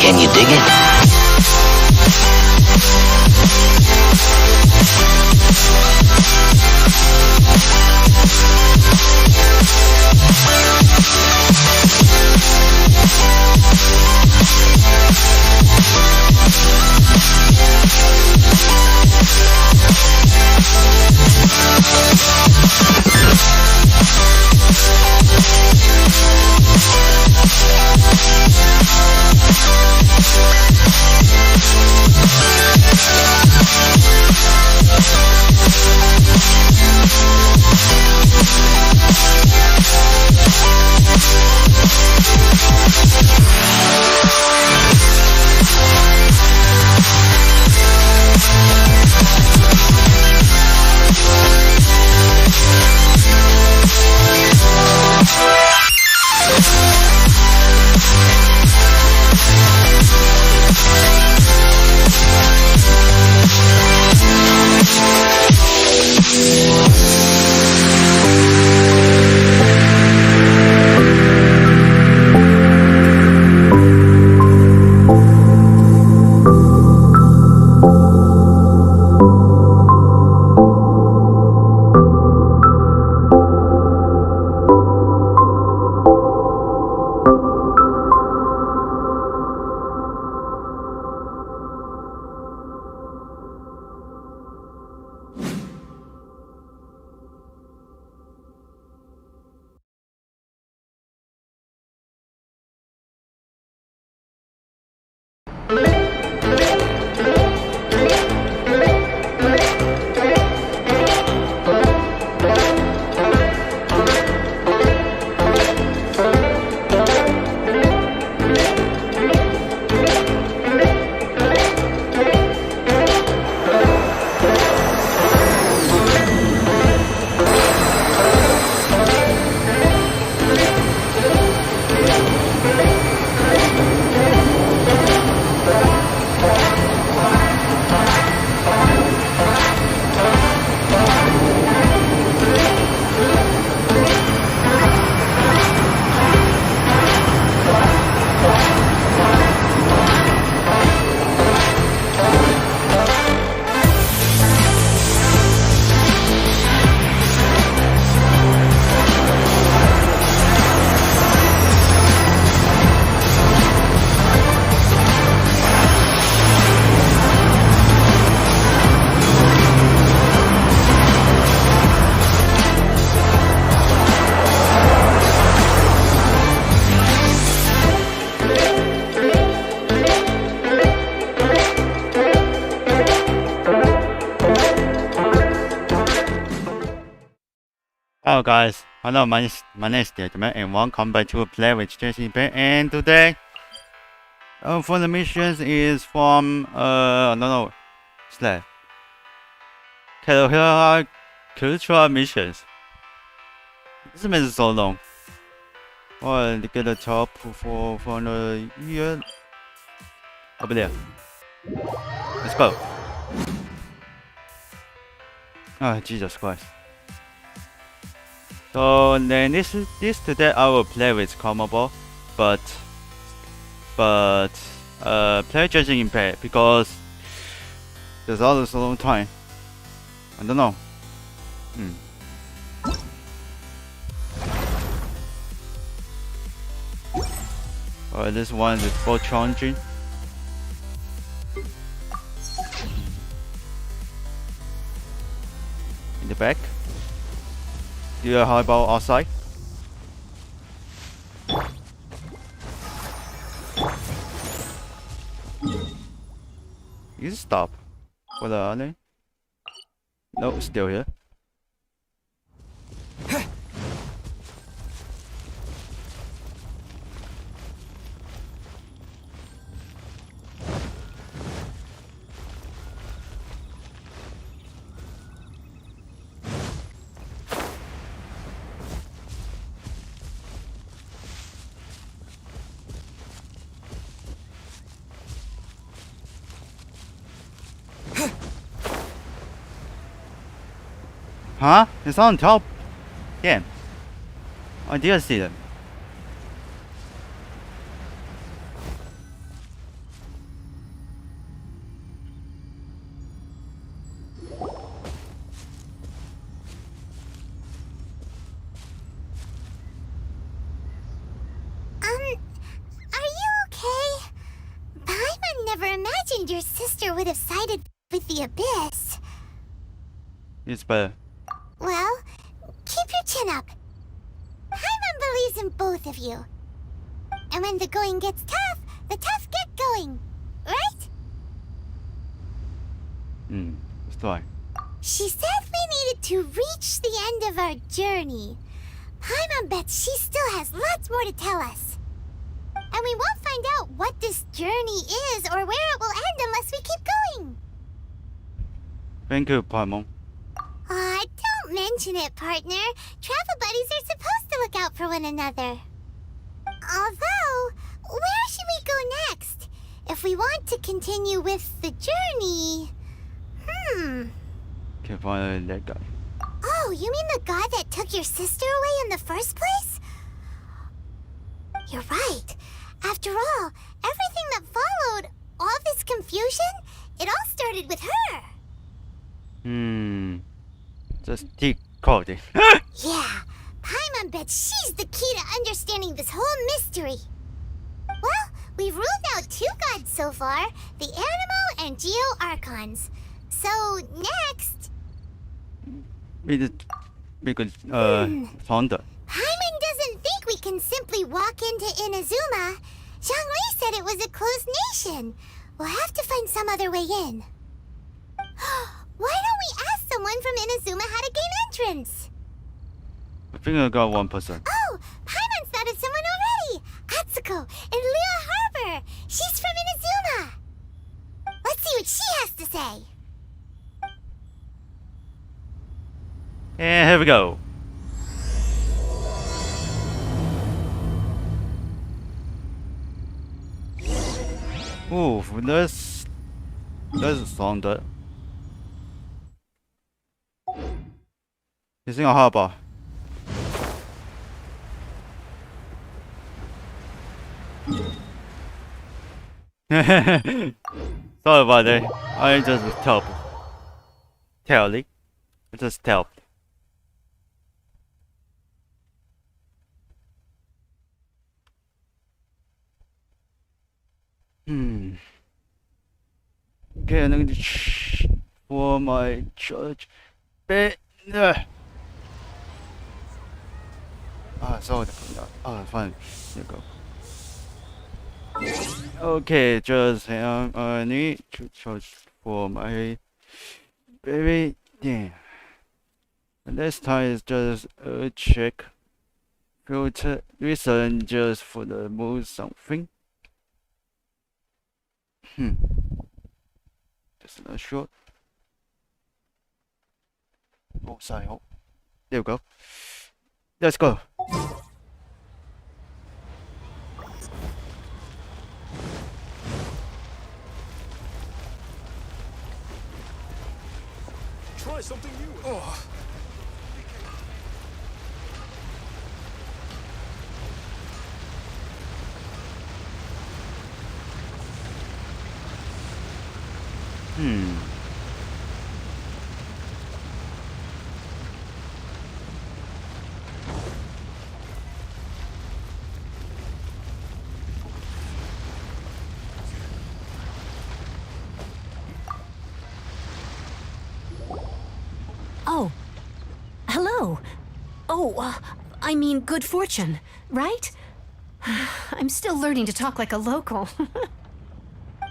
Can you dig it? Hello guys, hello, my name is Gentleman and welcome back to Play with Terengineer. And today, for the missions is from I don't know, slash KAEDEHARA KAZUHA missions. This means is so long. Well, to get the top for the year over there. Let's go. Oh Jesus Christ. So then this today I will play with Motherboard, but play Genshin Impact because there's always a long time. I don't know. This one is for challenging. In the back. Yeah, how about outside? You stop. What are they? No, still here. Huh? It's on top. Damn. I didn't see them. Are you okay? Paimon never imagined your sister would have sided with the Abyss. It's better. Well, keep your chin up. Paimon believes in both of you. And when the going gets tough, the tough get going. Right? That's right. She said we needed to reach the end of our journey. Paimon bets she still has lots more to tell us. And we won't find out what this journey is or where it will end unless we keep going. Thank you, Paimon. Don't mention it, partner. Travel buddies are supposed to look out for one another. Although, where should we go next? If we want to continue with the journey... Can't find that guy. Oh, you mean the guy that took your sister away in the first place? You're right. After all, everything that followed, all this confusion, it all started with her. Just keep coding. Yeah, Paimon bets she's the key to understanding this whole mystery. Well, we've ruled out two gods so far, the Animo and Geo Archons. So, next... We could found her. Paimon doesn't think we can simply walk into Inazuma. Zhongli said it was a closed nation. We'll have to find some other way in. Why don't we ask someone from Inazuma how to gain entrance? I think I got 1%. Oh, Paimon's thought of someone already! Atsuko in Lua Harbor! She's from Inazuma! Let's see what she has to say! And here we go. Ooh, that's sound that. 你先好吧。Sorry about that. I just helped. Telly. I just helped. Okay, I'm going to for my church. Sorry. Fine. Here you go. Okay, just I need to charge for my baby. Yeah. And this time is just a check filter reason just for the move something. Just a short. Oh, sorry. Oh, there we go. Let's go. Try something new. Oh. Oh. Hello. Oh, I mean good fortune, right? I'm still learning to talk like a local.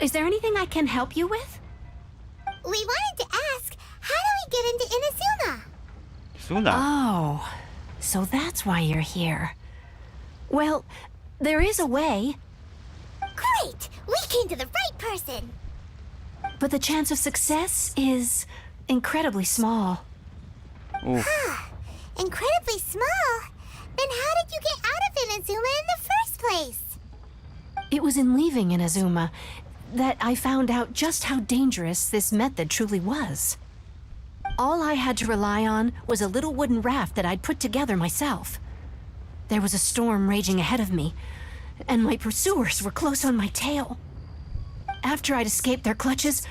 Is there anything I can help you with? We wanted to ask, how do we get into Inazuma? Suna. Oh, so that's why you're here. Well, there is a way, Great! We came to the right person! but the chance of success is incredibly small. Oof. Incredibly small? Then how did you get out of Inazuma in the first place? It was in leaving Inazuma that I found out just how dangerous this method truly was. All I had to rely on was a little wooden raft that I'd put together myself. There was a storm raging ahead of me, and my pursuers were close on my tail. After I'd escaped their clutches,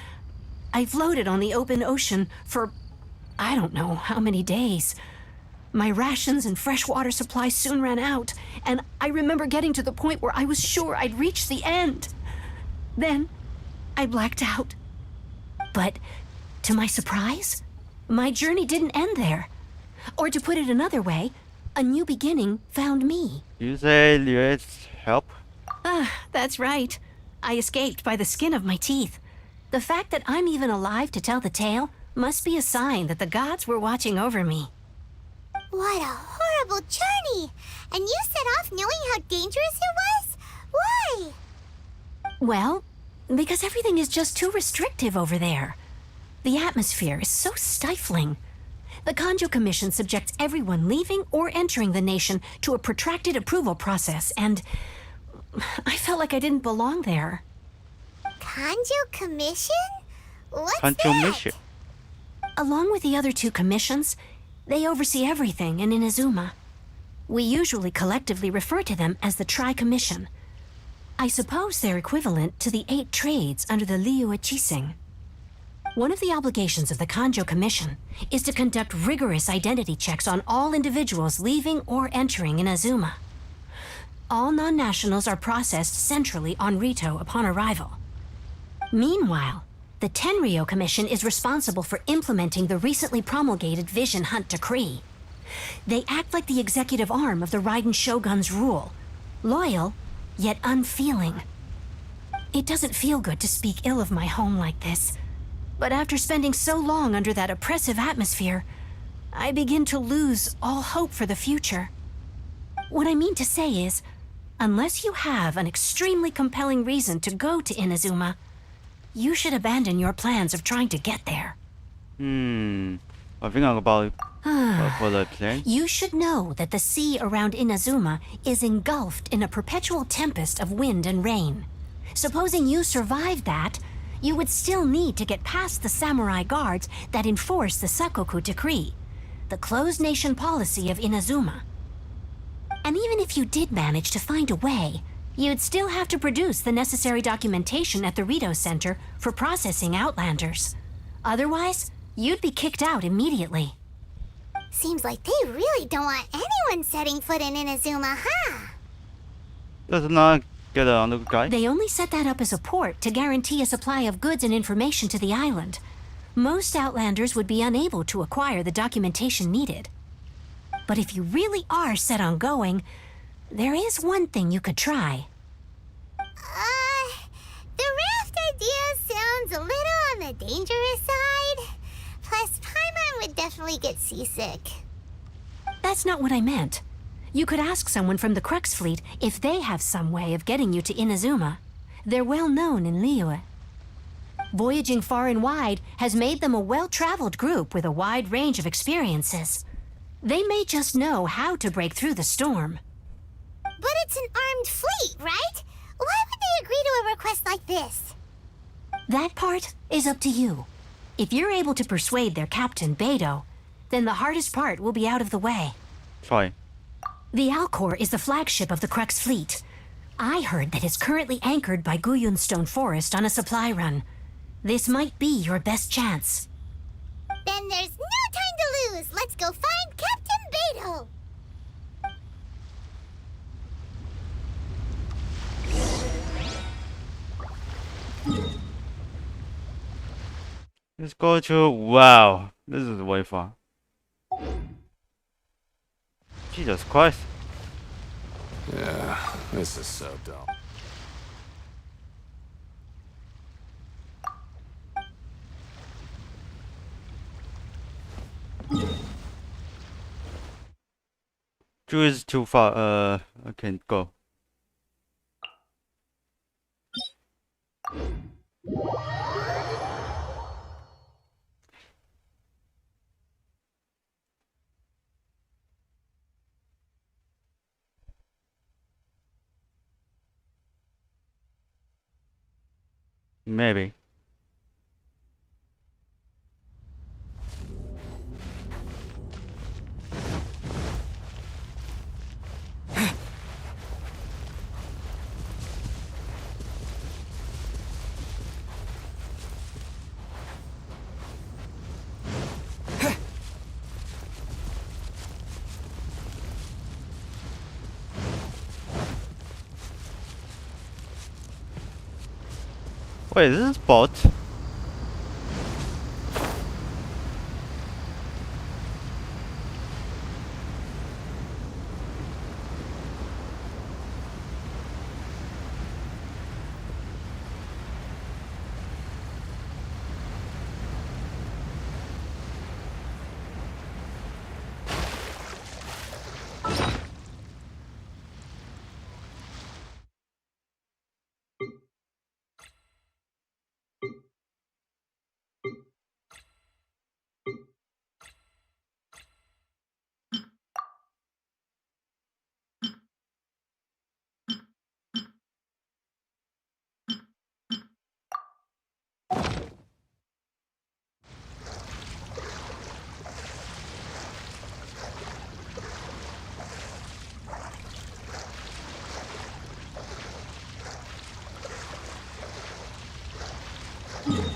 I floated on the open ocean for I don't know how many days. My rations and freshwater supply soon ran out, and I remember getting to the point where I was sure I'd reached the end. Then, I blacked out. But, to my surprise, my journey didn't end there. Or to put it another way, a new beginning found me. You say you need help? That's right. I escaped by the skin of my teeth. The fact that I'm even alive to tell the tale must be a sign that the gods were watching over me. What a horrible journey! And you set off knowing how dangerous it was? Why? Well, because everything is just too restrictive over there. The atmosphere is so stifling. The Kanjo Commission subjects everyone leaving or entering the nation to a protracted approval process, and I felt like I didn't belong there. Kanjo Commission? What's Kanjo that? mission. Along with the other two commissions, they oversee everything in Inazuma. We usually collectively refer to them as the Tri-Commission. I suppose they're equivalent to the 8 trades under the Liu Chising. One of the obligations of the Kanjo Commission is to conduct rigorous identity checks on all individuals leaving or entering Inazuma. All non-nationals are processed centrally on Rito upon arrival. Meanwhile, the Tenryo Commission is responsible for implementing the recently promulgated Vision Hunt Decree. They act like the executive arm of the Raiden Shogun's rule, loyal, yet unfeeling. It doesn't feel good to speak ill of my home like this, but after spending so long under that oppressive atmosphere, I begin to lose all hope for the future. What I mean to say is, unless you have an extremely compelling reason to go to Inazuma, you should abandon your plans of trying to get there. I think about for the plan. You should know that the sea around Inazuma is engulfed in a perpetual tempest of wind and rain. Supposing you survived that, you would still need to get past the samurai guards that enforce the Sakoku Decree, the closed nation policy of Inazuma. And even if you did manage to find a way, you'd still have to produce the necessary documentation at the Rito Center for processing Outlanders. Otherwise, you'd be kicked out immediately. Seems like they really don't want anyone setting foot in Inazuma, huh? Does not get on the guy. They only set that up as a port to guarantee a supply of goods and information to the island. Most Outlanders would be unable to acquire the documentation needed. But if you really are set on going, there is one thing you could try. The raft idea sounds a little on the dangerous side. Plus, Paimon would definitely get seasick. That's not what I meant. You could ask someone from the Crux fleet if they have some way of getting you to Inazuma. They're well known in Liyue. Voyaging far and wide has made them a well-traveled group with a wide range of experiences. They may just know how to break through the storm. But it's an armed fleet, right? Why would they agree to a request like this? That part is up to you. If you're able to persuade their captain, Beidou, then the hardest part will be out of the way. Fine. The Alcor is the flagship of the Crux fleet. I heard that it's currently anchored by Guyunstone Forest on a supply run. This might be your best chance. Then there's no time to lose. Let's go find Captain Beidou. Let's go to. Wow, this is way far. Jesus Christ. Yeah, this is so dumb. Drew is too far. I can't go. Maybe. Wait, is this bot?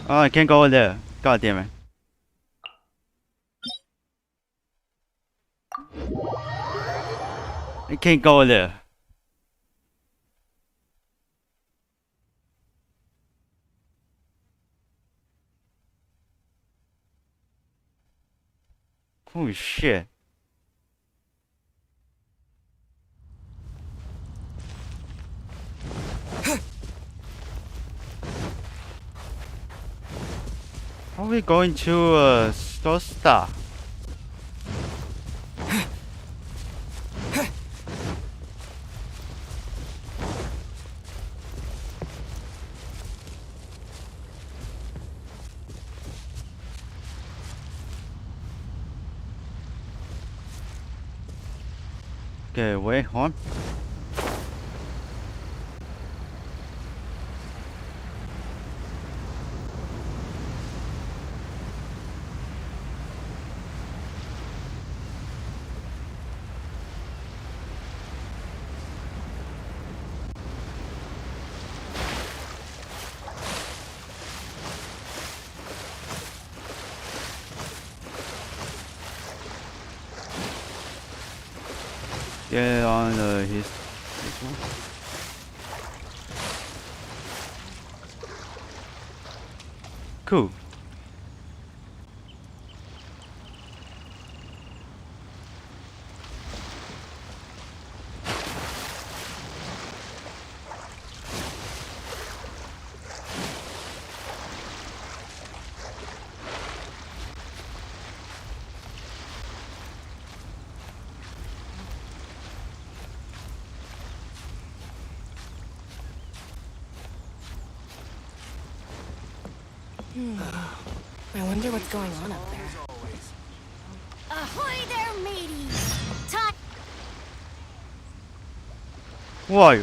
Oh, I can't go in there. God damn it. I can't go in there. Holy shit. How are we going to Stosta? Okay, wait, hold on. Get on his this one. Cool. I wonder what's going on up there. Ahoy there, mateys! Talk. Why?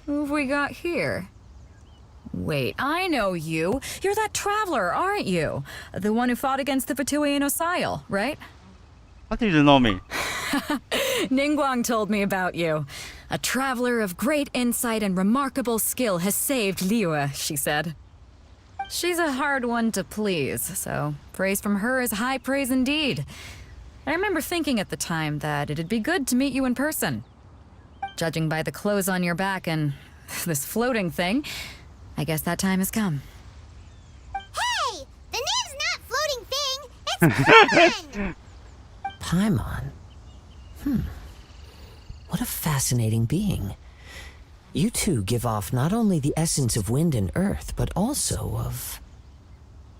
Who have we got here? Wait, I know you. You're that traveler, aren't you? The one who fought against the Fatui and Osile, right? How did you know me? Ningguang told me about you. A traveler of great insight and remarkable skill has saved Liyue, she said. She's a hard one to please, so praise from her is high praise indeed. I remember thinking at the time that it'd be good to meet you in person. Judging by the clothes on your back and this floating thing, I guess that time has come. Hey! The name's not Floating Thing! It's Paimon! Paimon? What a fascinating being. You two give off not only the essence of wind and earth, but also of...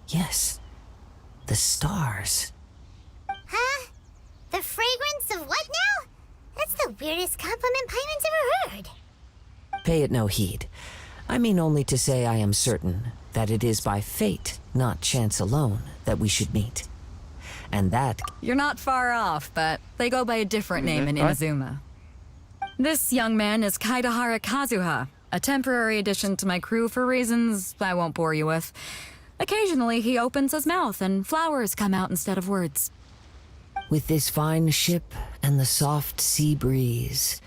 yes, the stars. Huh? The fragrance of what now? That's the weirdest compliment Paimon's ever heard. Pay it no heed. I mean only to say I am certain that it is by fate, not chance alone, that we should meet. And that... You're not far off, but they go by a different name in Inazuma. This young man is KAEDEHARA KAZUHA, a temporary addition to my crew for reasons I won't bore you with. Occasionally he opens his mouth and flowers come out instead of words. With this fine ship and the soft sea breeze,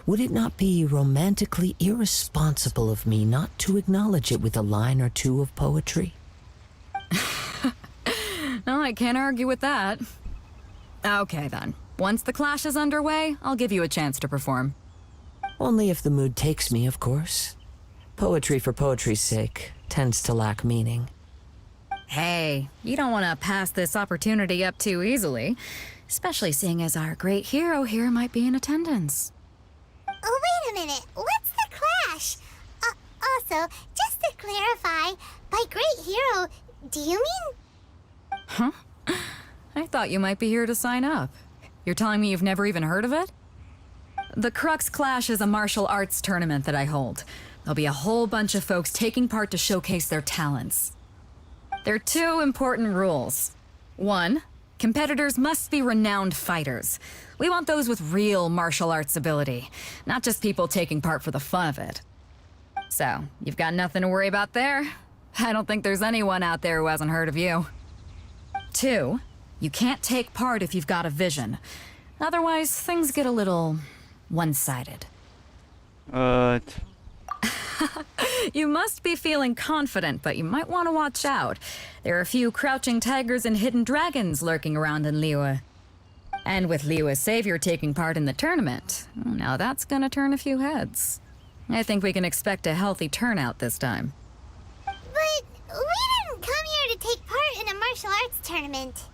would it not be romantically irresponsible of me not to acknowledge it with a line or two of poetry? No, I can't argue with that. Okay then. Once the clash is underway, I'll give you a chance to perform. Only if the mood takes me, of course. Poetry for poetry's sake tends to lack meaning. Hey, you don't want to pass this opportunity up too easily, especially seeing as our great hero here might be in attendance. Oh, wait a minute. What's the clash? Also, just to clarify, by great hero, do you mean... Huh? I thought you might be here to sign up. You're telling me you've never even heard of it? The Crux Clash is a martial arts tournament that I hold. There'll be a whole bunch of folks taking part to showcase their talents. There are two important rules. One, competitors must be renowned fighters. We want those with real martial arts ability, not just people taking part for the fun of it. So, you've got nothing to worry about there. I don't think there's anyone out there who hasn't heard of you. Two, you can't take part if you've got a vision. Otherwise, things get a little one-sided. You must be feeling confident, but you might want to watch out. There are a few crouching tigers and hidden dragons lurking around in Liyue. And with Liyue's savior taking part in the tournament, now that's gonna turn a few heads. I think we can expect a healthy turnout this time. But we didn't come here to take part in a martial arts tournament.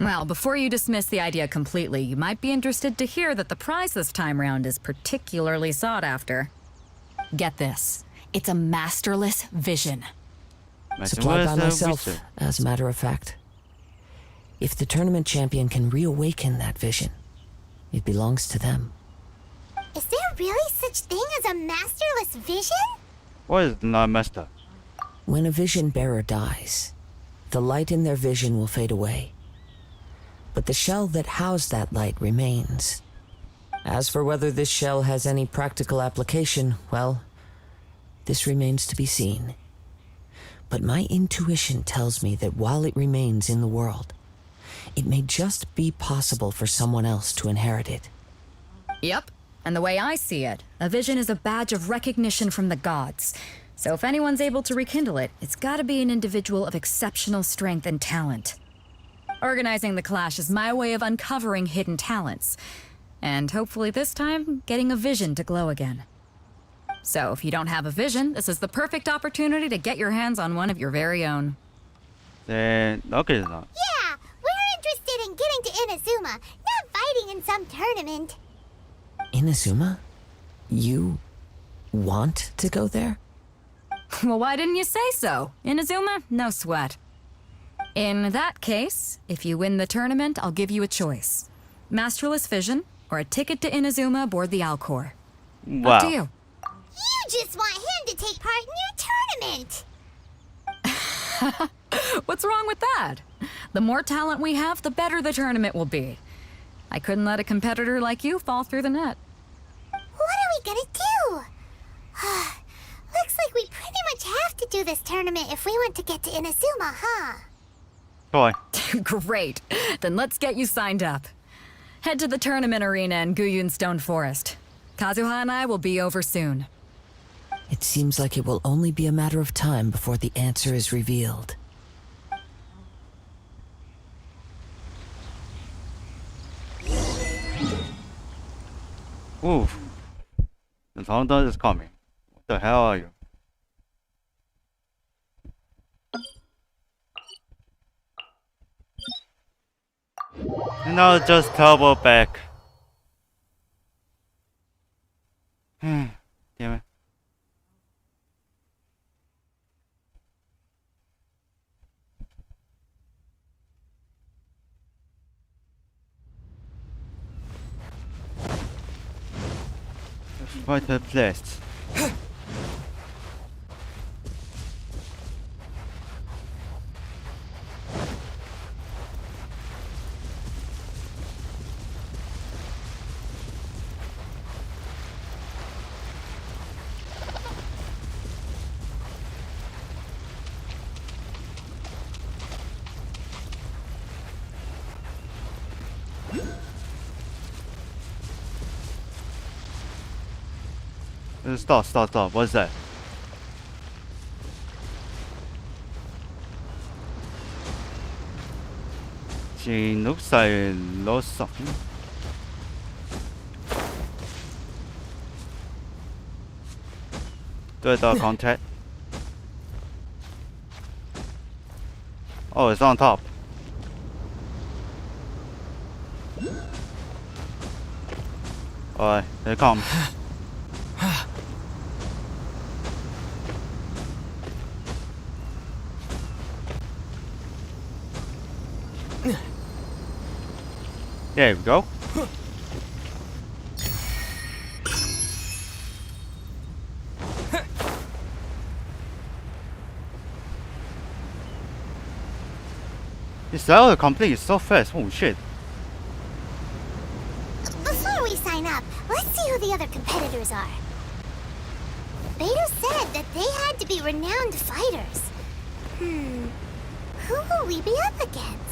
Well, before you dismiss the idea completely, you might be interested to hear that the prize this time round is particularly sought after. Get this. It's a masterless vision. Supplied by myself, as a matter of fact. If the tournament champion can reawaken that vision, it belongs to them. Is there really such thing as a masterless vision? What is not master? When a vision bearer dies, the light in their vision will fade away. But the shell that housed that light remains. As for whether this shell has any practical application, well, this remains to be seen. But my intuition tells me that while it remains in the world, it may just be possible for someone else to inherit it. Yep. And the way I see it, a vision is a badge of recognition from the gods. So if anyone's able to rekindle it, it's gotta be an individual of exceptional strength and talent. Organizing the clash is my way of uncovering hidden talents. And hopefully this time, getting a vision to glow again. So if you don't have a vision, this is the perfect opportunity to get your hands on one of your very own. 네, 넣겠어. Yeah, we're interested in getting to Inazuma, not fighting in some tournament. Inazuma? You want to go there? Well, why didn't you say so? Inazuma? No sweat. In that case, if you win the tournament, I'll give you a choice. Masterless Vision, or a ticket to Inazuma aboard the Alcor. Up to Wow. you. You just want him to take part in your tournament. What's wrong with that? The more talent we have, the better the tournament will be. I couldn't let a competitor like you fall through the net. What are we gonna do? Looks like we pretty much have to do this tournament if we want to get to Inazuma, huh? 좋아요. Great. Then let's get you signed up. Head to the tournament arena in Guyun Stone Forest. Kazuha and I will be over soon. It seems like it will only be a matter of time before the answer is revealed. Oof. The thunder is coming. What the hell are you? And now just double back. Damn it. What a place. Stop. What's that? She looks like lost something. Do the contact. Oh, it's on top. Alright, here it comes. There we go. This level complete is so fast. Oh shit. Before we sign up, let's see who the other competitors are. Beta said that they had to be renowned fighters. Who will we be up against?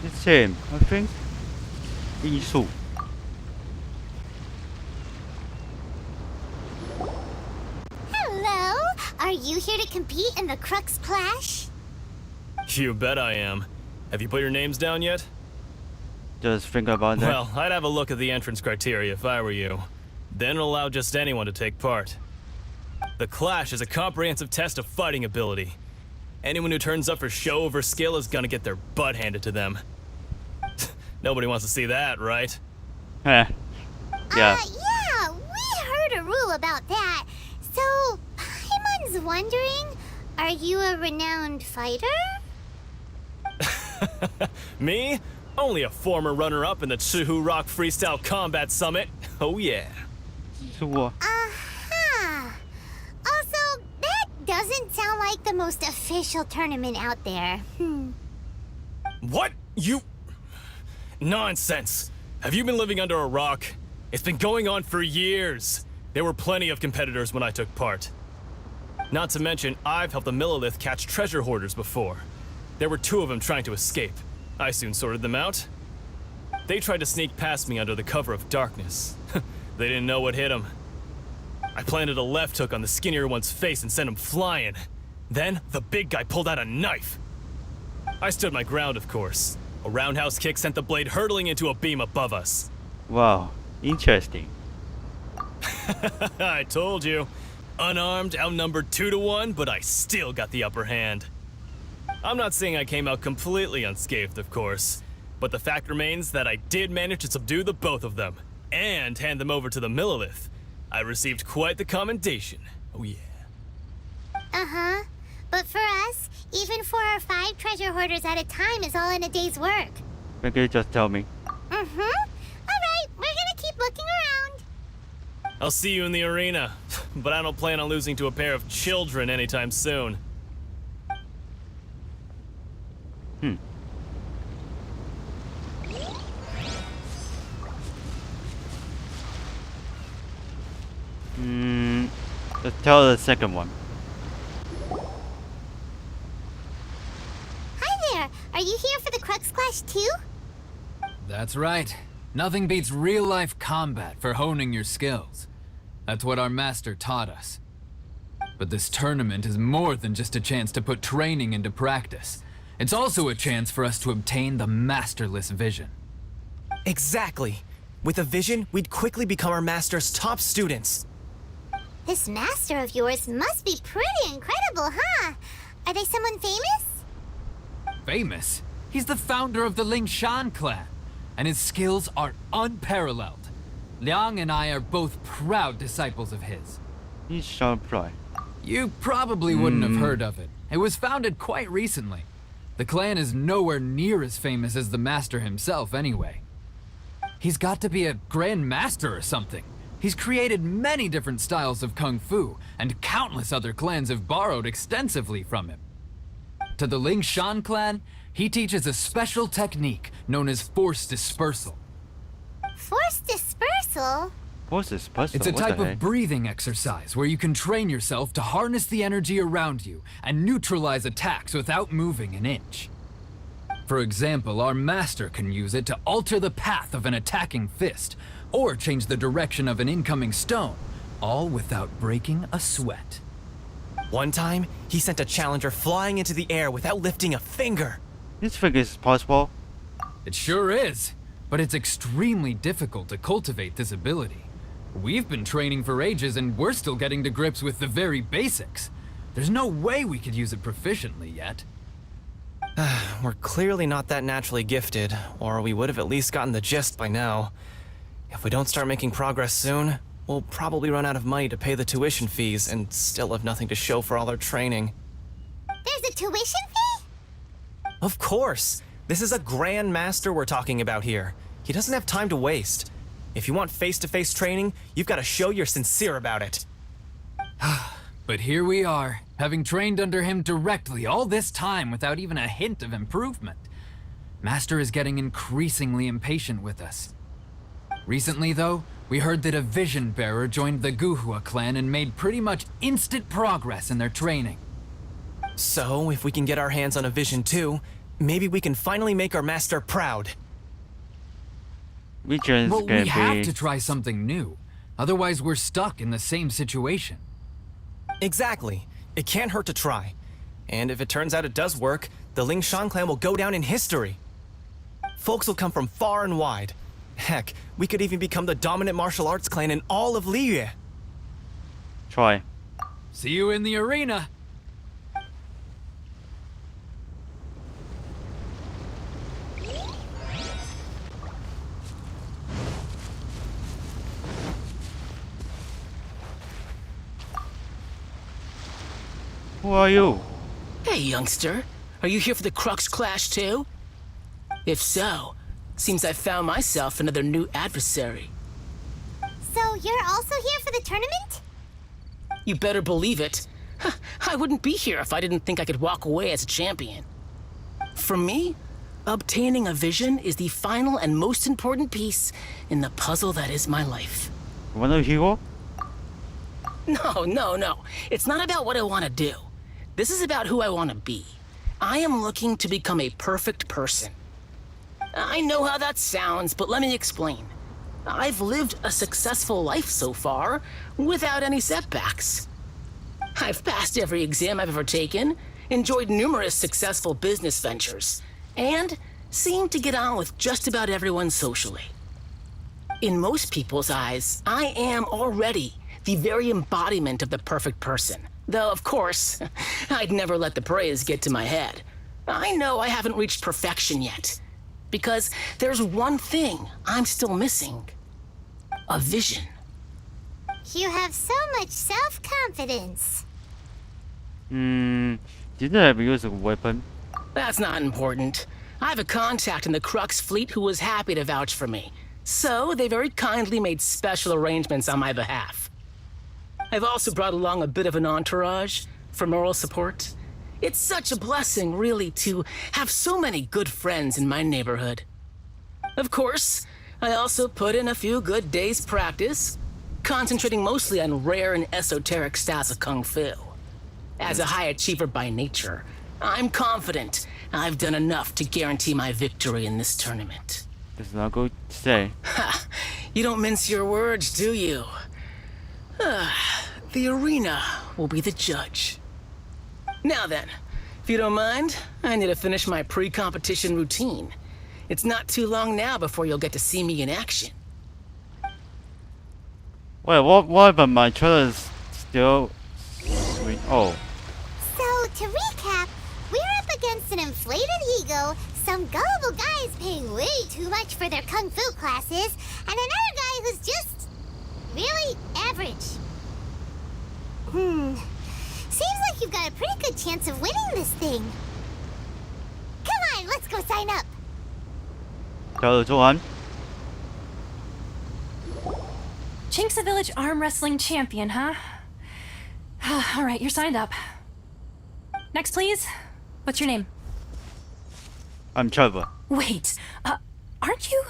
It's him, I think. Isu. Hello! Are you here to compete in the Crux Clash? You bet I am. Have you put your names down yet? Just think about that. Well, I'd have a look at the entrance criteria if I were you. Then it'll allow just anyone to take part. The Clash is a comprehensive test of fighting ability. Anyone who turns up for show over skill is gonna get their butt handed to them. Nobody wants to see that, right? Yeah. Yeah, we heard a rule about that. So, Paimon's wondering, are you a renowned fighter? Me? Only a former runner-up in the Chuhu Rock Freestyle Combat Summit. Oh yeah. Cool. Uh-huh. Also, that doesn't sound like the most official tournament out there. What? You... Nonsense. Have you been living under a rock? It's been going on for years. There were plenty of competitors when I took part. Not to mention, I've helped the Millilith catch treasure hoarders before. There were 2 of them trying to escape. I soon sorted them out. They tried to sneak past me under the cover of darkness. They didn't know what hit them. I planted a left hook on the skinnier one's face and sent him flying. Then, the big guy pulled out a knife. I stood my ground, of course. A roundhouse kick sent the blade hurtling into a beam above us. Wow, interesting. I told you. Unarmed, outnumbered 2-1, but I still got the upper hand. I'm not saying I came out completely unscathed, of course, but the fact remains that I did manage to subdue the both of them, and hand them over to the Millilith. I received quite the commendation. Oh yeah. Uh-huh. But for us, even 4 or 5 treasure hoarders at a time is all in a day's work. Okay, just tell me. Mm-hmm. Alright, we're gonna keep looking around. I'll see you in the arena, but I don't plan on losing to a pair of children anytime soon. Let's tell the second one. Hi there. Are you here for the Crux Clash too? That's right. Nothing beats real-life combat for honing your skills. That's what our master taught us. But this tournament is more than just a chance to put training into practice. It's also a chance for us to obtain the masterless vision. Exactly. With a vision, we'd quickly become our master's top students. This master of yours must be pretty incredible, huh? Are they someone famous? Famous? He's the founder of the Lingshan clan, and his skills are unparalleled. Liang and I are both proud disciples of his. He shall fly. You probably wouldn't have heard of it. It was founded quite recently. The clan is nowhere near as famous as the master himself anyway. He's got to be a grand master or something. He's created many different styles of kung fu, and countless other clans have borrowed extensively from him. To the Lingshan clan, he teaches a special technique known as force dispersal. Force dispersal? What's this puzzle? It's a What type the of heck? breathing exercise where you can train yourself to harness the energy around you and neutralize attacks without moving an inch. For example, our master can use it to alter the path of an attacking fist, or change the direction of an incoming stone, all without breaking a sweat. One time, he sent a challenger flying into the air without lifting a finger. This figure is possible. It sure is, but it's extremely difficult to cultivate this ability. We've been training for ages and we're still getting to grips with the very basics. There's no way we could use it proficiently yet. We're clearly not that naturally gifted, or we would have at least gotten the gist by now. If we don't start making progress soon, we'll probably run out of money to pay the tuition fees and still have nothing to show for all our training. There's a tuition fee? Of course! This is a grand master we're talking about here. He doesn't have time to waste. If you want face-to-face training, you've got to show you're sincere about it. But here we are, having trained under him directly all this time without even a hint of improvement. Master is getting increasingly impatient with us. Recently, though, we heard that a vision bearer joined the Guhua clan and made pretty much instant progress in their training. So, if we can get our hands on a vision too, maybe we can finally make our master proud. Regions Well, can we have be. to try something new. Otherwise, we're stuck in the same situation. Exactly. It can't hurt to try. And if it turns out it does work, the Lingshan clan will go down in history. Folks will come from far and wide. Heck, we could even become the dominant martial arts clan in all of Liyue. Try. See you in the arena! Who are you? Hey, youngster. Are you here for the Crux Clash too? If so, seems I found myself another new adversary. So you're also here for the tournament? You better believe it. I wouldn't be here if I didn't think I could walk away as a champion. For me, obtaining a vision is the final and most important piece in the puzzle that is my life. You want a hero? No. It's not about what I want to do. This is about who I want to be. I am looking to become a perfect person. I know how that sounds, but let me explain. I've lived a successful life so far, without any setbacks. I've passed every exam I've ever taken, enjoyed numerous successful business ventures, and seem to get on with just about everyone socially. In most people's eyes, I am already the very embodiment of the perfect person. Though, of course, I'd never let the praise get to my head. I know I haven't reached perfection yet, because there's one thing I'm still missing. A vision. You have so much self-confidence. Didn't I use a weapon? That's not important. I have a contact in the Crux fleet who was happy to vouch for me. So they very kindly made special arrangements on my behalf. I've also brought along a bit of an entourage for moral support. It's such a blessing, really, to have so many good friends in my neighborhood. Of course, I also put in a few good days' practice, concentrating mostly on rare and esoteric styles of Kung Fu. As a high achiever by nature, I'm confident I've done enough to guarantee my victory in this tournament. It's not good to say. Ha! You don't mince your words, do you? The arena will be the judge. Now then, if you don't mind, I need to finish my pre-competition routine. It's not too long now before you'll get to see me in action. Wait, what about my trailer's still sweet? Oh. So, to recap, we're up against an inflated ego, some gullible guys paying way too much for their kung fu classes, and another guy who's just really average. Seems like you've got a pretty good chance of winning this thing. Come on, let's go sign up. 交流做完。 Chinksa Village Arm Wrestling Champion, huh? All right, you're signed up. Next, please. What's your name? I'm Trevor. Wait, aren't you?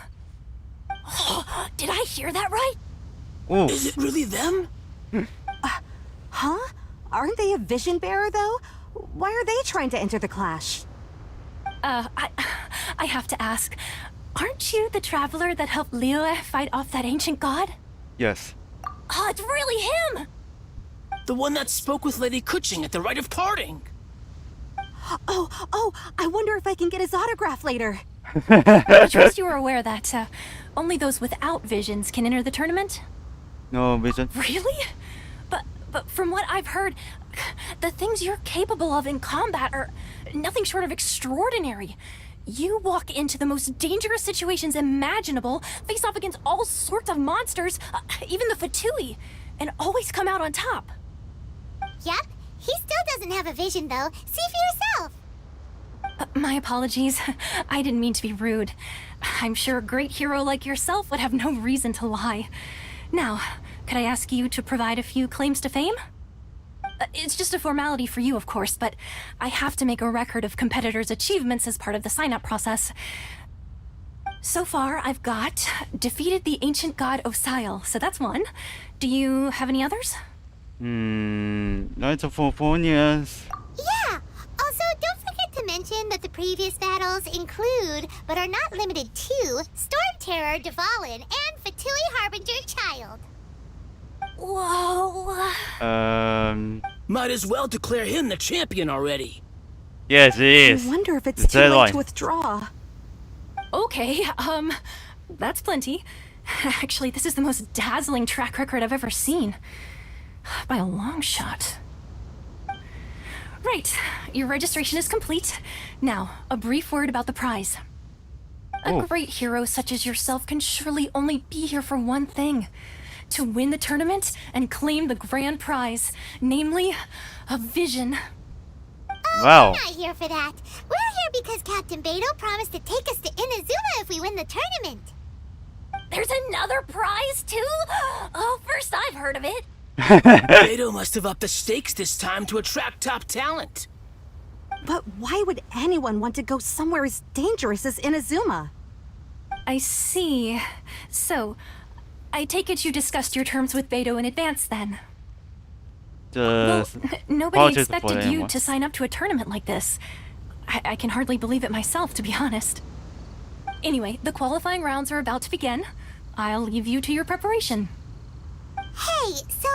Did I hear that right? Oh. Is it really them? Huh? Aren't they a vision bearer, though? Why are they trying to enter the clash? I have to ask, aren't you the traveler that helped Liyue fight off that ancient god? Yes. Oh, it's really him! The one that spoke with Lady Kuching at the rite of parting. Oh, I wonder if I can get his autograph later. I trust you are aware that only those without visions can enter the tournament? No vision. Really? But from what I've heard, the things you're capable of in combat are nothing short of extraordinary. You walk into the most dangerous situations imaginable, face off against all sorts of monsters, even the Fatui, and always come out on top. Yep, he still doesn't have a vision though. See for yourself. My apologies. I didn't mean to be rude. I'm sure a great hero like yourself would have no reason to lie. Now, could I ask you to provide a few claims to fame? It's just a formality for you, of course, but I have to make a record of competitors' achievements as part of the sign-up process. So far, I've got defeated the ancient god Osail, so that's one. Do you have any others? Knights of Californians. Yeah. Also, don't forget to mention that the previous battles include, but are not limited to, Storm Terror, Dvalin, and Fatui Harbinger Child. Whoa. Might as well declare him the champion already. Yes, it is. I wonder if it's It's too that late line. to withdraw. Okay, that's plenty. Actually, this is the most dazzling track record I've ever seen. By a long shot. Right, your registration is complete. Now, a brief word about the prize. A great hero such as yourself can surely only be here for one thing. To win the tournament and claim the grand prize, namely, a vision. Wow. We're not here for that. We're here because Captain Beto promised to take us to Inazuma if we win the tournament. There's another prize, too? Oh, first I've heard of it. Beto must have upped the stakes this time to attract top talent. But why would anyone want to go somewhere as dangerous as Inazuma? I see. So, I take it you discussed your terms with Beto in advance, then? Well, nobody expected you to sign up to a tournament like this. I can hardly believe it myself, to be honest. Anyway, the qualifying rounds are about to begin. I'll leave you to your preparation. Hey, so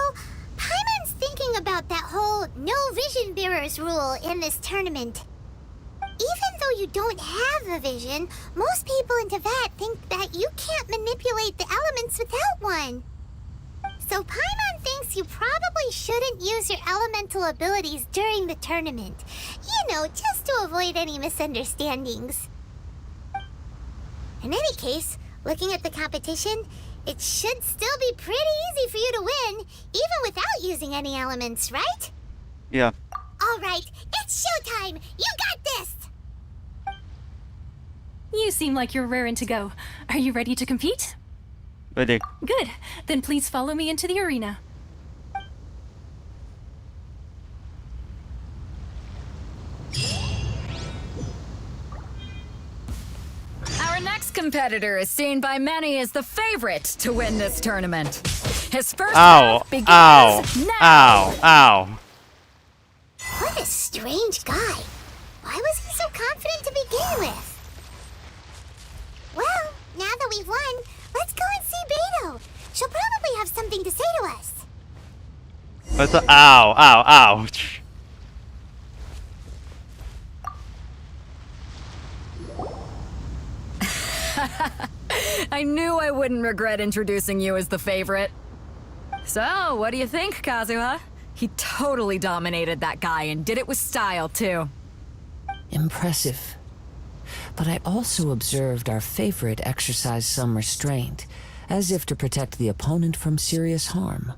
Paimon's thinking about that whole no vision bearers rule in this tournament. Even though you don't have a vision, most people in Teyvat think that you can't manipulate the elements without one. So Paimon thinks you probably shouldn't use your elemental abilities during the tournament. You know, just to avoid any misunderstandings. In any case, looking at the competition, it should still be pretty easy for you to win, even without using any elements, right? Yeah. Alright, it's showtime! You got this! You seem like you're raring to go. Are you ready to compete? Ready. Good. Then please follow me into the arena. Our next competitor is seen by many as the favorite to win this tournament. His first Ow. half begins Ow. now. Ow. Ow. What a strange guy. Why was he so confident to begin with? Well, now that we've won, let's go and see Beto. She'll probably have something to say to us. What's the ow. Ow. Ouch. I knew I wouldn't regret introducing you as the favorite. So, what do you think, Kazuha? He totally dominated that guy and did it with style, too. Impressive. But I also observed our favorite exercise some restraint, as if to protect the opponent from serious harm.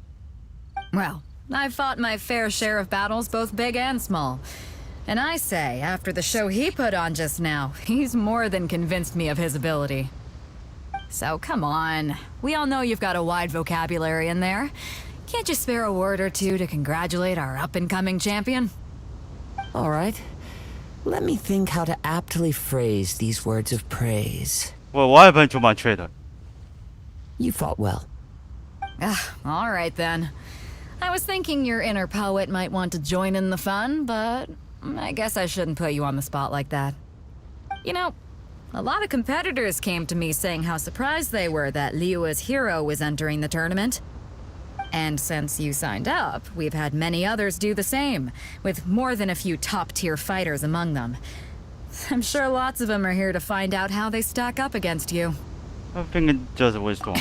Well, I've fought my fair share of battles, both big and small. And I say, after the show he put on just now, he's more than convinced me of his ability. So come on, we all know you've got a wide vocabulary in there. Can't you spare a word or two to congratulate our up-and-coming champion? All right. Let me think how to aptly phrase these words of praise. Well, what happened to my trader? You fought well. All right then. I was thinking your inner poet might want to join in the fun, but I guess I shouldn't put you on the spot like that. You know, a lot of competitors came to me saying how surprised they were that Liyue's hero was entering the tournament. And since you signed up, we've had many others do the same, with more than a few top-tier fighters among them. I'm sure lots of them are here to find out how they stack up against you. I think it's just a waste one.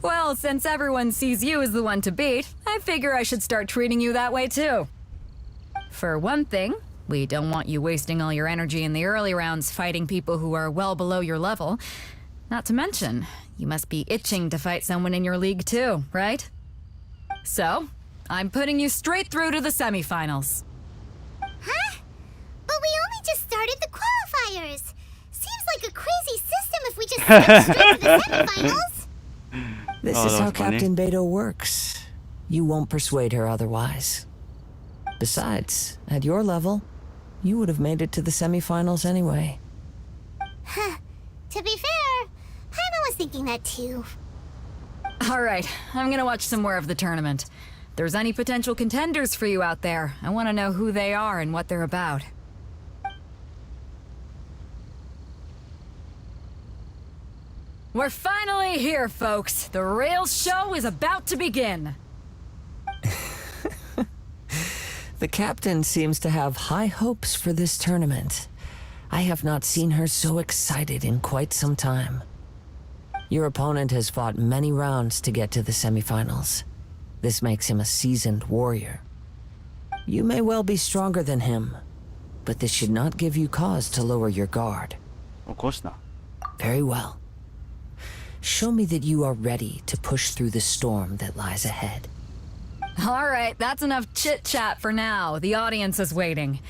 Well, since everyone sees you as the one to beat, I figure I should start treating you that way too. For one thing, we don't want you wasting all your energy in the early rounds fighting people who are well below your level. Not to mention, you must be itching to fight someone in your league too, right? So, I'm putting you straight through to the semifinals. Huh? But we only just started the qualifiers. Seems like a crazy system if we just skip straight to the semifinals. This Oh, is that how was funny. Captain Beto works. You won't persuade her otherwise. Besides, at your level, you would have made it to the semifinals anyway. Huh. To be fair, Paimon was thinking that too. Alright, I'm gonna watch some more of the tournament. If there's any potential contenders for you out there, I want to know who they are and what they're about. We're finally here, folks. The real show is about to begin. The captain seems to have high hopes for this tournament. I have not seen her so excited in quite some time. Your opponent has fought many rounds to get to the semifinals. This makes him a seasoned warrior. You may well be stronger than him, but this should not give you cause to lower your guard. Of course not. Very well. Show me that you are ready to push through the storm that lies ahead. Alright, that's enough chit-chat for now. The audience is waiting.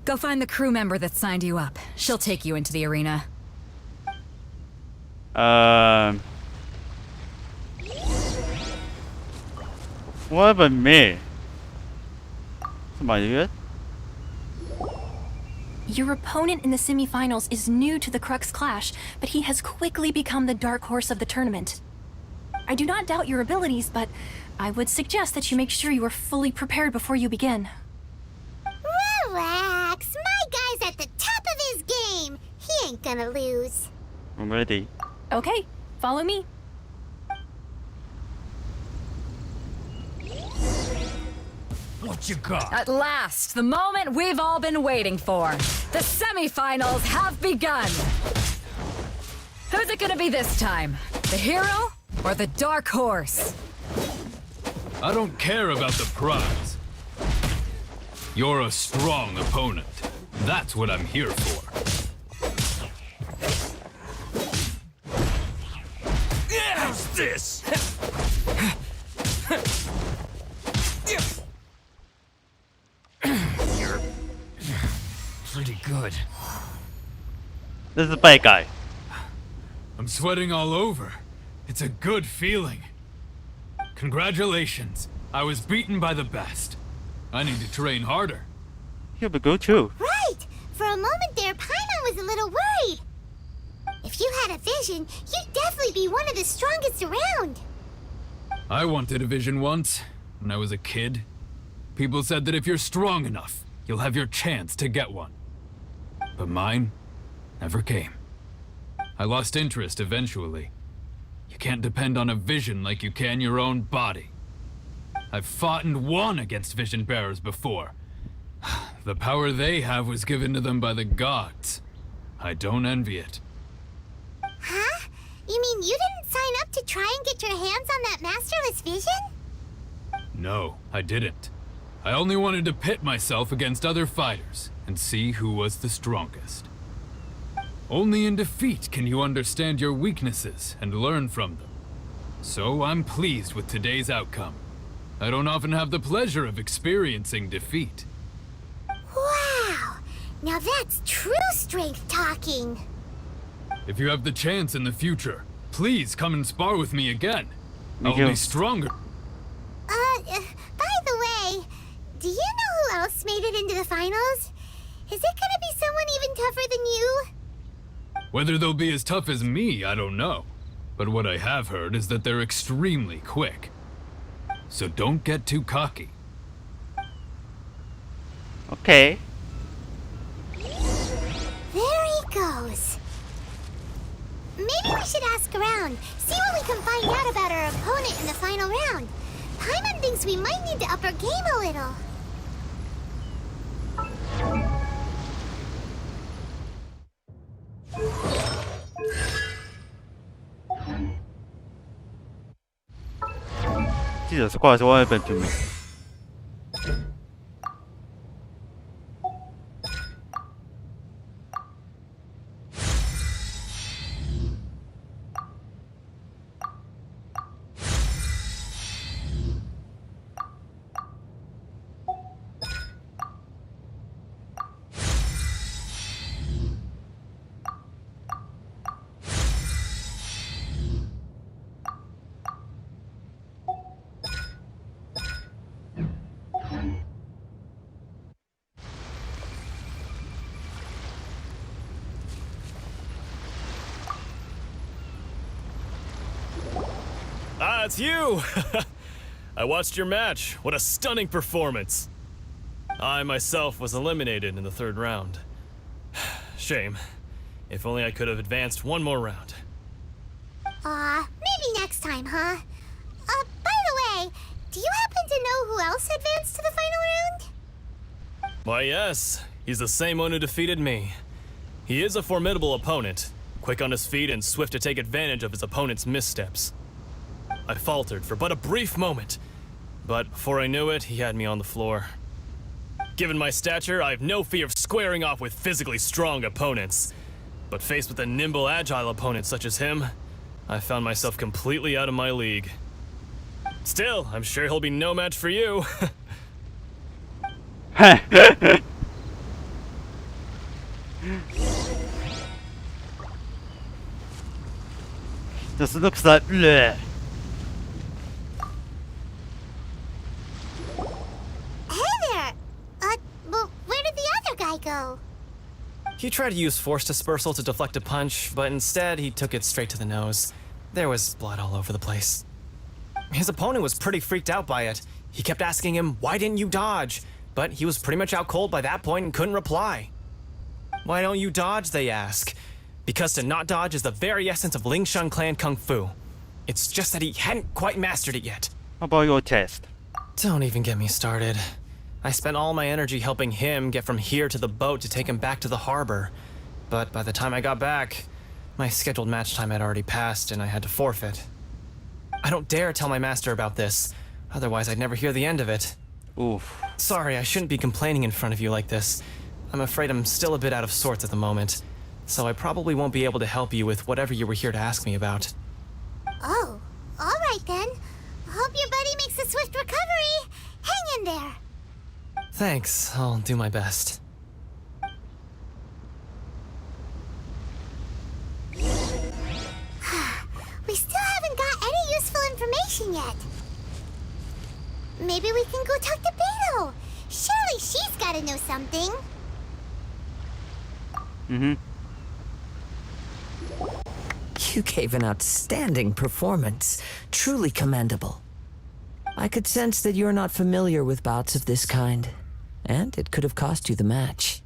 Go find the crew member that signed you up. She'll take you into the arena. What about me? Somebody good? Your opponent in the semifinals is new to the Crux Clash, but he has quickly become the dark horse of the tournament. I do not doubt your abilities, but I would suggest that you make sure you are fully prepared before you begin. Relax. My guy's at the top of his game. He ain't gonna lose. I'm ready. Okay, Follow me? What you got? At last, the moment we've all been waiting for. The semifinals have begun. Who's it gonna be this time? The hero or the dark horse? I don't care about the prize. You're a strong opponent. That's what I'm here for. How's this? You're pretty good. This is the bad guy. I'm sweating all over. It's a good feeling. Congratulations. I was beaten by the best. I need to train harder. He'll be good too. Right! For a moment there, Paimon was a little worried. If you had a vision, you'd definitely be one of the strongest around. I wanted a vision once, when I was a kid. People said that if you're strong enough, you'll have your chance to get one. But mine never came. I lost interest eventually. You can't depend on a vision like you can your own body. I've fought and won against vision bearers before. The power they have was given to them by the gods. I don't envy it. Huh? You mean you didn't sign up to try and get your hands on that masterless vision? No, I didn't. I only wanted to pit myself against other fighters and see who was the strongest. Only in defeat can you understand your weaknesses and learn from them. So I'm pleased with today's outcome. I don't often have the pleasure of experiencing defeat. Wow! Now that's true strength talking. If you have the chance in the future, please come and spar with me again. Me I'll too. be stronger. By the way, do you know who else made it into the finals? Is it gonna be someone even tougher than you? Whether they'll be as tough as me, I don't know. But what I have heard is that they're extremely quick. So don't get too cocky. Okay. There he goes. Maybe we should ask around, see what we can find out about our opponent in the final round. Paimon thinks we might need to up our game a little. Jesus,挂是外本名。 Ah, it's you! I watched your match. What a stunning performance. I myself was eliminated in the third round. Shame. If only I could have advanced one more round. Maybe next time, huh? By the way, do you happen to know who else advanced to the final round? Why, yes. He's the same one who defeated me. He is a formidable opponent, quick on his feet and swift to take advantage of his opponent's missteps. I faltered for but a brief moment, but before I knew it, he had me on the floor. Given my stature, I have no fear of squaring off with physically strong opponents. But faced with a nimble, agile opponent such as him, I found myself completely out of my league. Still, I'm sure he'll be no match for you. This looks like bleh. Hey there! Well, where did the other guy go? He tried to use force dispersal to deflect a punch, but instead he took it straight to the nose. There was blood all over the place. His opponent was pretty freaked out by it. He kept asking him, "Why didn't you dodge?" But he was pretty much out cold by that point and couldn't reply. "Why don't you dodge?" they ask. Because to not dodge is the very essence of Lingshan clan kung fu. It's just that he hadn't quite mastered it yet. How about your test? Don't even get me started. I spent all my energy helping him get from here to the boat to take him back to the harbor. But by the time I got back, my scheduled match time had already passed and I had to forfeit. I don't dare tell my master about this, otherwise I'd never hear the end of it. Oof. Sorry, I shouldn't be complaining in front of you like this. I'm afraid I'm still a bit out of sorts at the moment, so I probably won't be able to help you with whatever you were here to ask me about. Oh, alright then. Hope your buddy makes a swift recovery. Hang in there. Thanks, I'll do my best. We still haven't got any useful information yet. Maybe we can go talk to Beto. Surely she's gotta know something. You gave an outstanding performance. Truly commendable. I could sense that you're not familiar with bouts of this kind, and it could have cost you the match.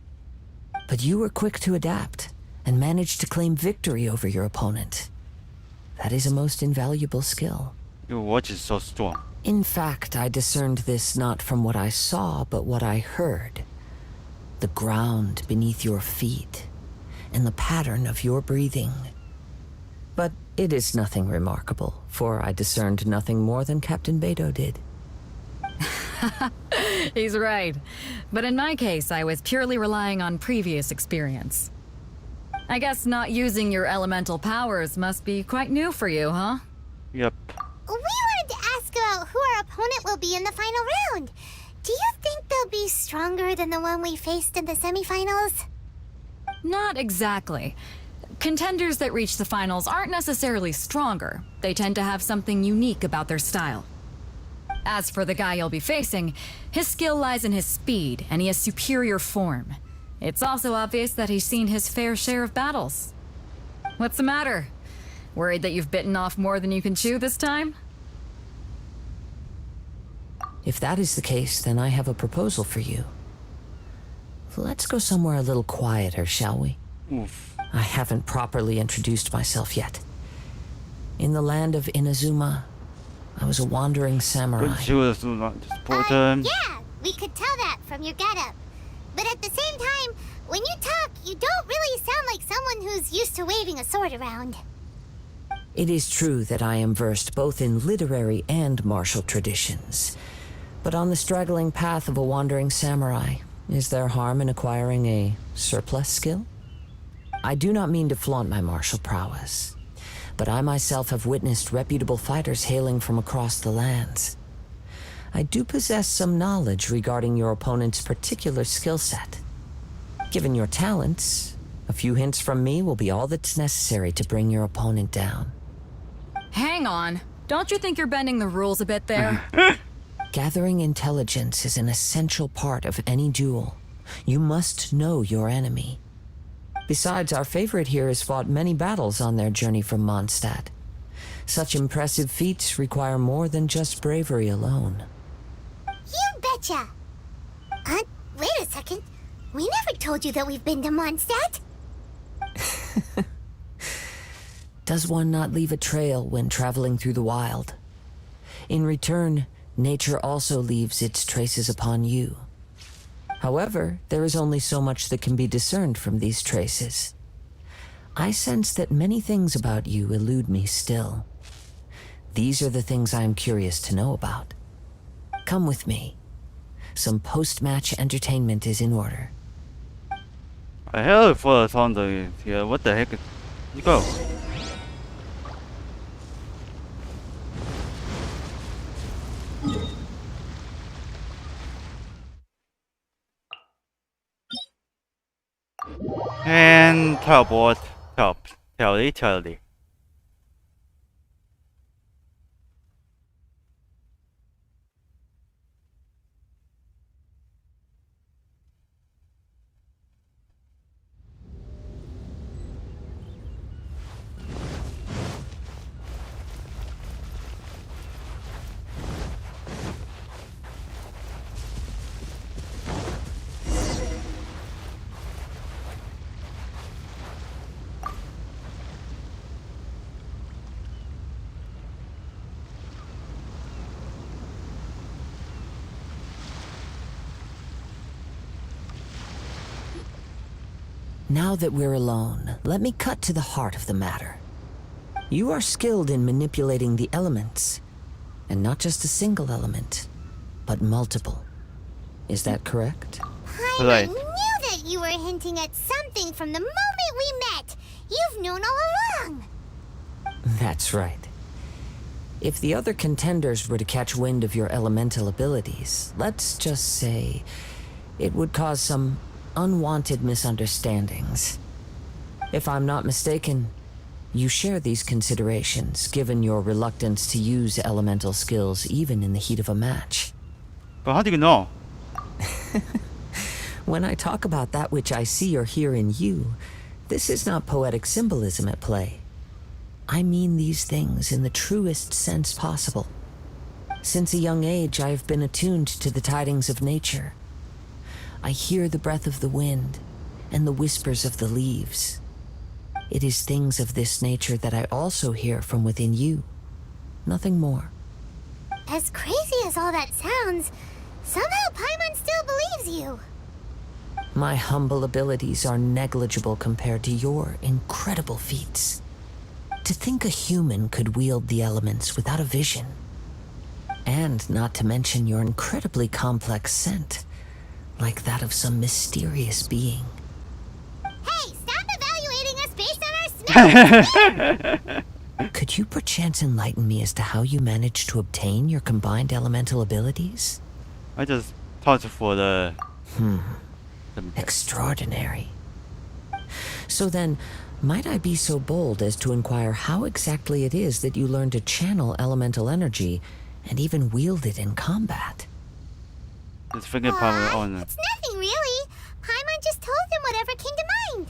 But you were quick to adapt, and managed to claim victory over your opponent. That is a most invaluable skill. Your watch is so strong. In fact, I discerned this not from what I saw, but what I heard. The ground beneath your feet, and the pattern of your breathing. But it is nothing remarkable, for I discerned nothing more than Captain Beto did. He's right. But in my case, I was purely relying on previous experience. I guess not using your elemental powers must be quite new for you, huh? Yep. We wanted to ask about who our opponent will be in the final round. Do you think they'll be stronger than the one we faced in the semifinals? Not exactly. Contenders that reach the finals aren't necessarily stronger. They tend to have something unique about their style. As for the guy you'll be facing, his skill lies in his speed, and he has superior form. It's also obvious that he's seen his fair share of battles. What's the matter? Worried that you've bitten off more than you can chew this time? If that is the case, then I have a proposal for you. Let's go somewhere a little quieter, shall we? Oof. I haven't properly introduced myself yet. In the land of Inazuma, I was a wandering samurai. She was not important. Yeah, we could tell that from your getup. But at the same time, when you talk, you don't really sound like someone who's used to waving a sword around. It is true that I am versed both in literary and martial traditions. But on the straggling path of a wandering samurai, is there harm in acquiring a surplus skill? I do not mean to flaunt my martial prowess, but I myself have witnessed reputable fighters hailing from across the lands. I do possess some knowledge regarding your opponent's particular skill set. Given your talents, a few hints from me will be all that's necessary to bring your opponent down. Hang on. Don't you think you're bending the rules a bit there? Gathering intelligence is an essential part of any duel. You must know your enemy. Besides, our favorite here has fought many battles on their journey from Mondstadt. Such impressive feats require more than just bravery alone. You betcha! Wait a second. We never told you that we've been to Mondstadt. Does one not leave a trail when traveling through the wild? In return, nature also leaves its traces upon you. However, there is only so much that can be discerned from these traces. I sense that many things about you elude me still. These are the things I am curious to know about. Come with me. Some post-match entertainment is in order. I held for a sound here. What the heck? You go. And teleport. Tally. Now that we're alone, let me cut to the heart of the matter. You are skilled in manipulating the elements, and not just a single element, but multiple. Is that correct? I Right. knew that you were hinting at something from the moment we met. You've known all along. That's right. If the other contenders were to catch wind of your elemental abilities, let's just say it would cause some unwanted misunderstandings. If I'm not mistaken, you share these considerations, given your reluctance to use elemental skills even in the heat of a match. But how do you know? When I talk about that which I see or hear in you, this is not poetic symbolism at play. I mean these things in the truest sense possible. Since a young age, I have been attuned to the tidings of nature. I hear the breath of the wind and the whispers of the leaves. It is things of this nature that I also hear from within you. Nothing more. As crazy as all that sounds, somehow Paimon still believes you. My humble abilities are negligible compared to your incredible feats. To think a human could wield the elements without a vision. And not to mention your incredibly complex scent, like that of some mysterious being. Hey, stop evaluating us based on our smell! Could you perchance enlighten me as to how you managed to obtain your combined elemental abilities? I just thought for the Extraordinary. So then, might I be so bold as to inquire how exactly it is that you learned to channel elemental energy and even wield it in combat? this finger power on. It's nothing really. Paimon just told him whatever came to mind.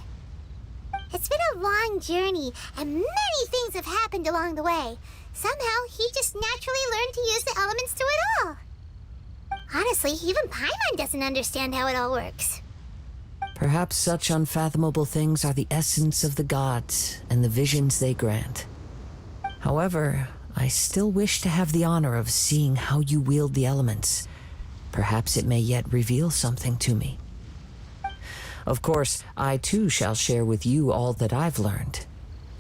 It's been a long journey, and many things have happened along the way. Somehow, he just naturally learned to use the elements through it all. Honestly, even Paimon doesn't understand how it all works. Perhaps such unfathomable things are the essence of the gods and the visions they grant. However, I still wish to have the honor of seeing how you wield the elements. Perhaps it may yet reveal something to me. Of course, I too shall share with you all that I've learned.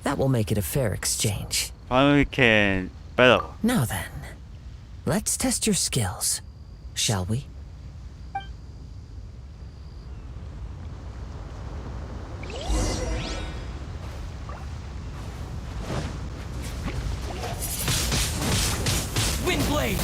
That will make it a fair exchange. Finally can battle. Now then, let's test your skills, shall we? Windblade!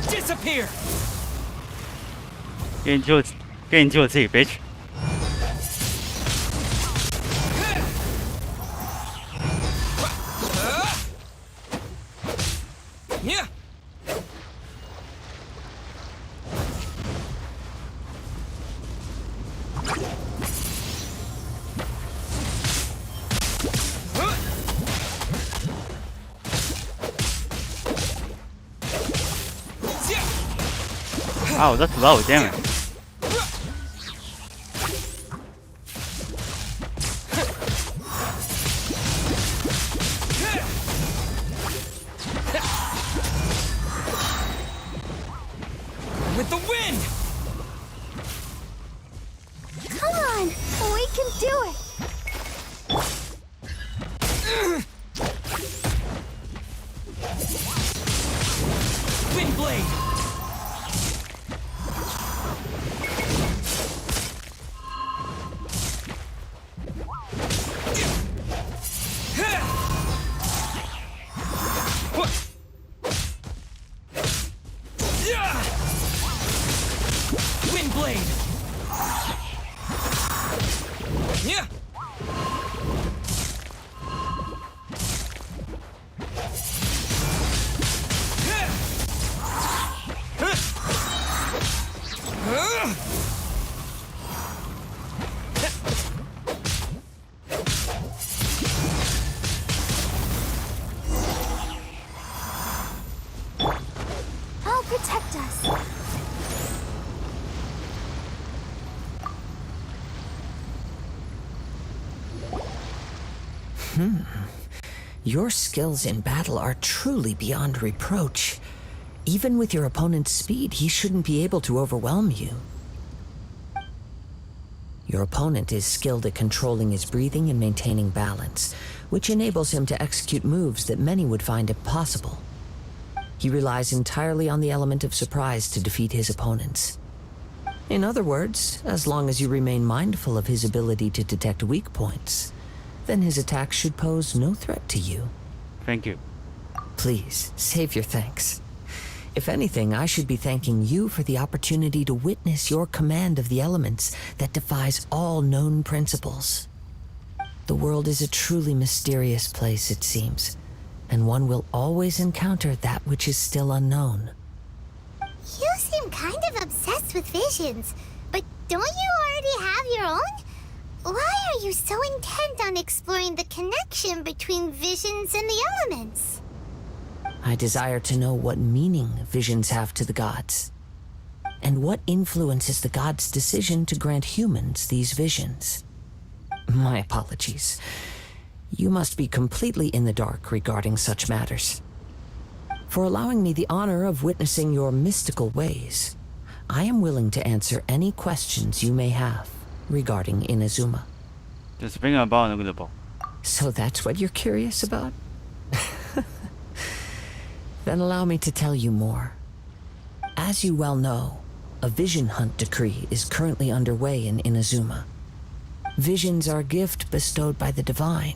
Disappear! 给你救自己 bitch。 Wow, that's low, damn it. With the wind! Come on! We can do it! Windblade! Your skills in battle are truly beyond reproach. Even with your opponent's speed, he shouldn't be able to overwhelm you. Your opponent is skilled at controlling his breathing and maintaining balance, which enables him to execute moves that many would find impossible. He relies entirely on the element of surprise to defeat his opponents. In other words, as long as you remain mindful of his ability to detect weak points, then his attacks should pose no threat to you. Thank you. Please, save your thanks. If anything, I should be thanking you for the opportunity to witness your command of the elements that defies all known principles. The world is a truly mysterious place, it seems, and one will always encounter that which is still unknown. You seem kind of obsessed with visions, but don't you already have your own? Why are you so intent on exploring the connection between visions and the elements? I desire to know what meaning visions have to the gods, and what influences the gods' decision to grant humans these visions. My apologies. You must be completely in the dark regarding such matters. For allowing me the honor of witnessing your mystical ways, I am willing to answer any questions you may have regarding Inazuma. 就是非常棒的那个宝。 So that's what you're curious about? Then allow me to tell you more. As you well know, a vision hunt decree is currently underway in Inazuma. Visions are a gift bestowed by the divine.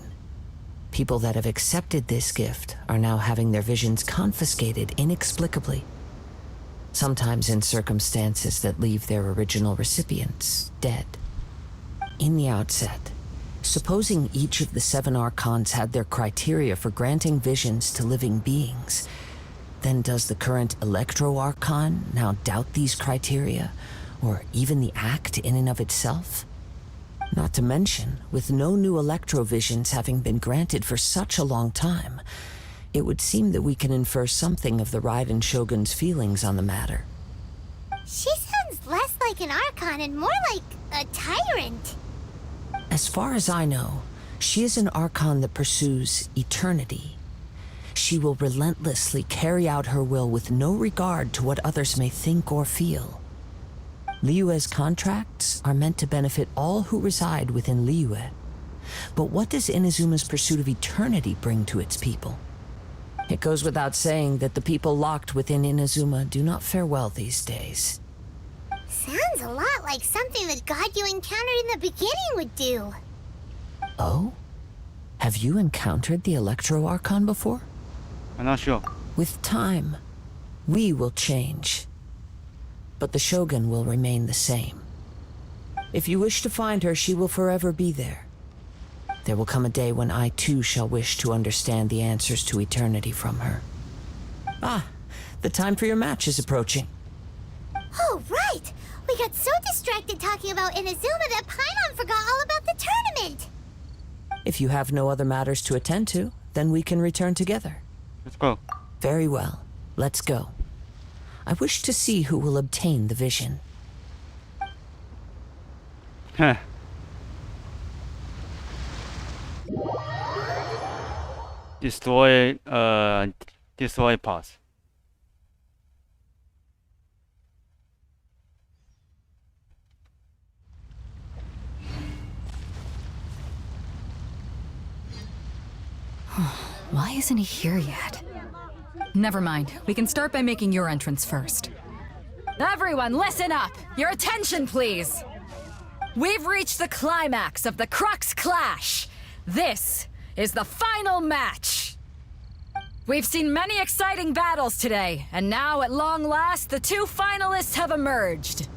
People that have accepted this gift are now having their visions confiscated inexplicably, sometimes in circumstances that leave their original recipients dead. In the outset, supposing each of the 7 archons had their criteria for granting visions to living beings, then does the current Electro Archon now doubt these criteria, or even the act in and of itself? Not to mention, with no new Electro-visions having been granted for such a long time, it would seem that we can infer something of the Raiden Shogun's feelings on the matter. She sounds less like an Archon and more like a tyrant. As far as I know, she is an Archon that pursues eternity. She will relentlessly carry out her will with no regard to what others may think or feel. Liyue's contracts are meant to benefit all who reside within Liyue. But what does Inazuma's pursuit of eternity bring to its people? It goes without saying that the people locked within Inazuma do not fare well these days. Sounds a lot like something the god you encountered in the beginning would do. Oh? Have you encountered the Electro Archon before? I'm not sure. With time, we will change. But the Shogun will remain the same. If you wish to find her, she will forever be there. There will come a day when I too shall wish to understand the answers to eternity from her. Ah, the time for your match is approaching. Oh, right! We got so distracted talking about Inazuma that Paimon forgot all about the tournament! If you have no other matters to attend to, then we can return together. Let's go. Very well. Let's go. I wish to see who will obtain the vision. Huh. Destroy pass. Why isn't he here yet? Never mind. We can start by making your entrance first. Everyone, listen up! Your attention, please! We've reached the climax of the Crux Clash! This is the final match! We've seen many exciting battles today, and now, at long last, the 2 finalists have emerged.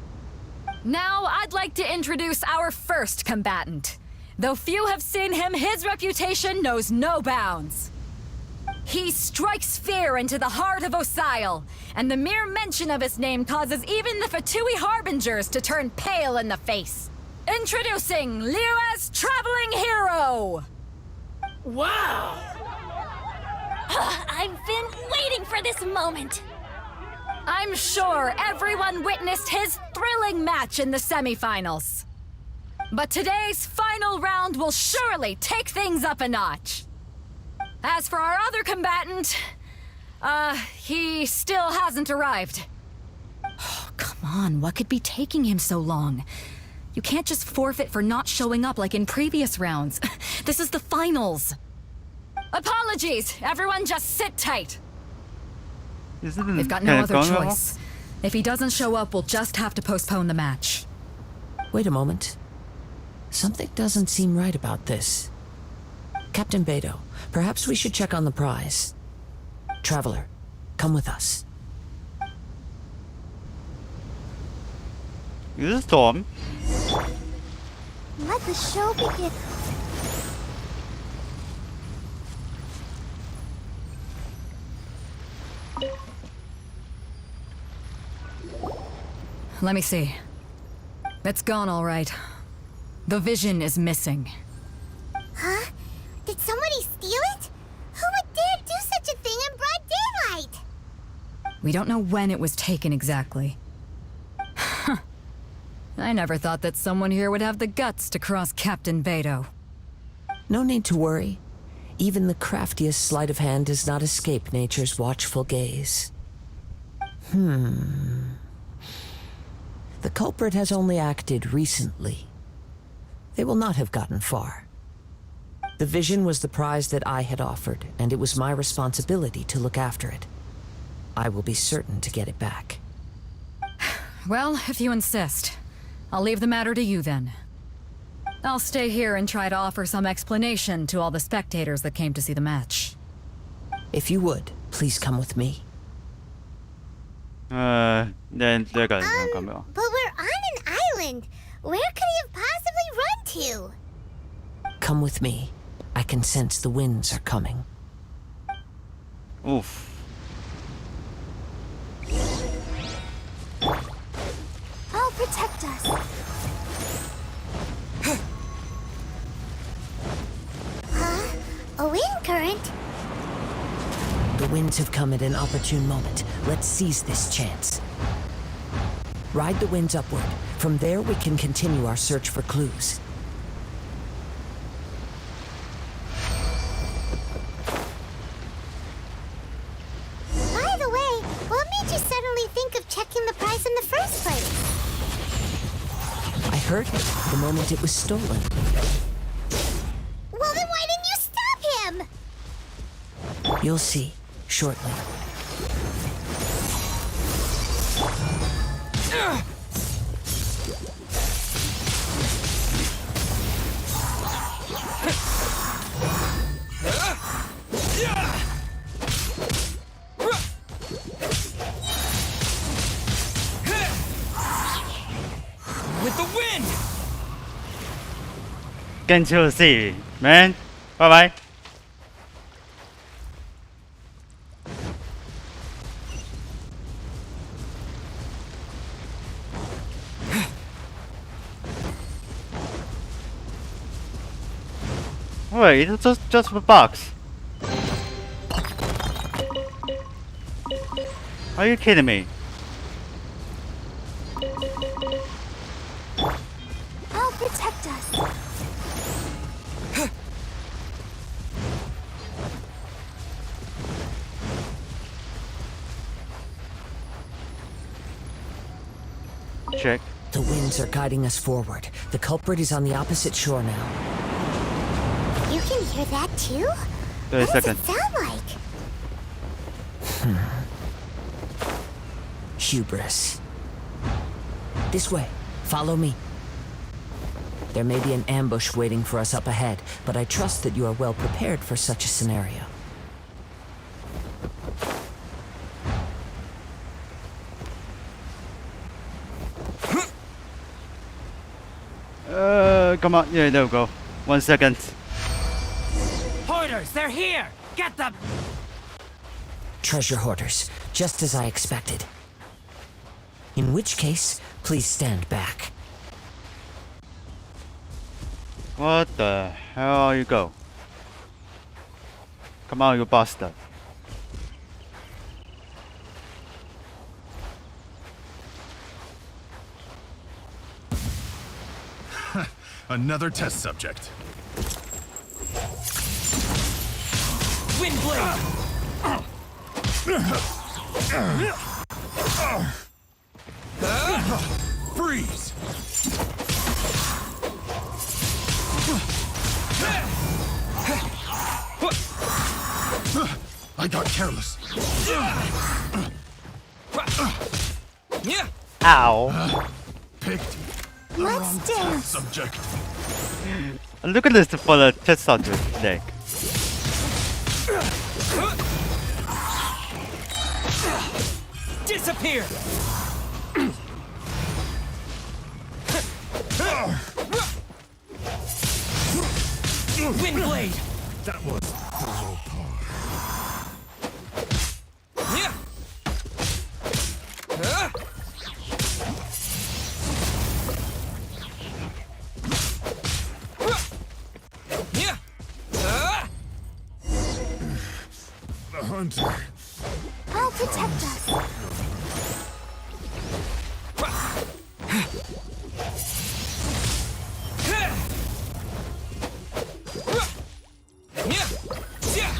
Now, I'd like to introduce our first combatant. Though few have seen him, his reputation knows no bounds. He strikes fear into the heart of Osile, and the mere mention of his name causes even the Fatui Harbingers to turn pale in the face. Introducing Liyue's traveling hero! Wow! I've been waiting for this moment! I'm sure everyone witnessed his thrilling match in the semifinals. But today's final round will surely take things up a notch. As for our other combatant, he still hasn't arrived. Oh, come on, what could be taking him so long? You can't just forfeit for not showing up like in previous rounds. This is the finals. Apologies, everyone just sit tight. We've got no other choice. If he doesn't show up, we'll just have to postpone the match. Wait a moment. Something doesn't seem right about this. Captain Beto, perhaps we should check on the prize. Traveler, come with us. Is this Storm? Let the show begin. Let me see. It's gone all right. The vision is missing. Huh? Did somebody steal it? Who would dare do such a thing in broad daylight? We don't know when it was taken exactly. I never thought that someone here would have the guts to cross Captain Beto. No need to worry. Even the craftiest sleight of hand does not escape nature's watchful gaze. The culprit has only acted recently. They will not have gotten far. The vision was the prize that I had offered, and it was my responsibility to look after it. I will be certain to get it back. Well, if you insist, I'll leave the matter to you then. I'll stay here and try to offer some explanation to all the spectators that came to see the match. If you would, please come with me. Then 내가 잠깐만요. But we're on an island. Where could he have possibly run to? Come with me. I can sense the winds are coming. Oof. Oh, protect us. Huh? A wind current? The winds have come at an opportune moment. Let's seize this chance. Ride the winds upward. From there, we can continue our search for clues. By the way, what made you suddenly think of checking the price in the first place? I heard it the moment it was stolen. Well, then why didn't you stop him? You'll see shortly. With the wind! Genshin see, man. Bye bye. Wait, it's just a box. Are you kidding me? Oh, protect us. Check. The winds are guiding us forward. The culprit is on the opposite shore now. You can hear that too? 30 What does it seconds. sound like? Hubris. This way. Follow me. There may be an ambush waiting for us up ahead, but I trust that you are well prepared for such a scenario. Come on. Yeah, there we go. 1 second. Hoarders, they're here! Get them! Treasure hoarders, just as I expected. In which case, please stand back. What the hell you go? Come on, you bastard. Another test subject. Wind blade. Freeze! I got careless. Ow. Picked Let's dance. subject. Look at this for the test subject deck. Disappear. Wind blade. That was below par. Yeah. Yeah. The hunter. I'll protect us.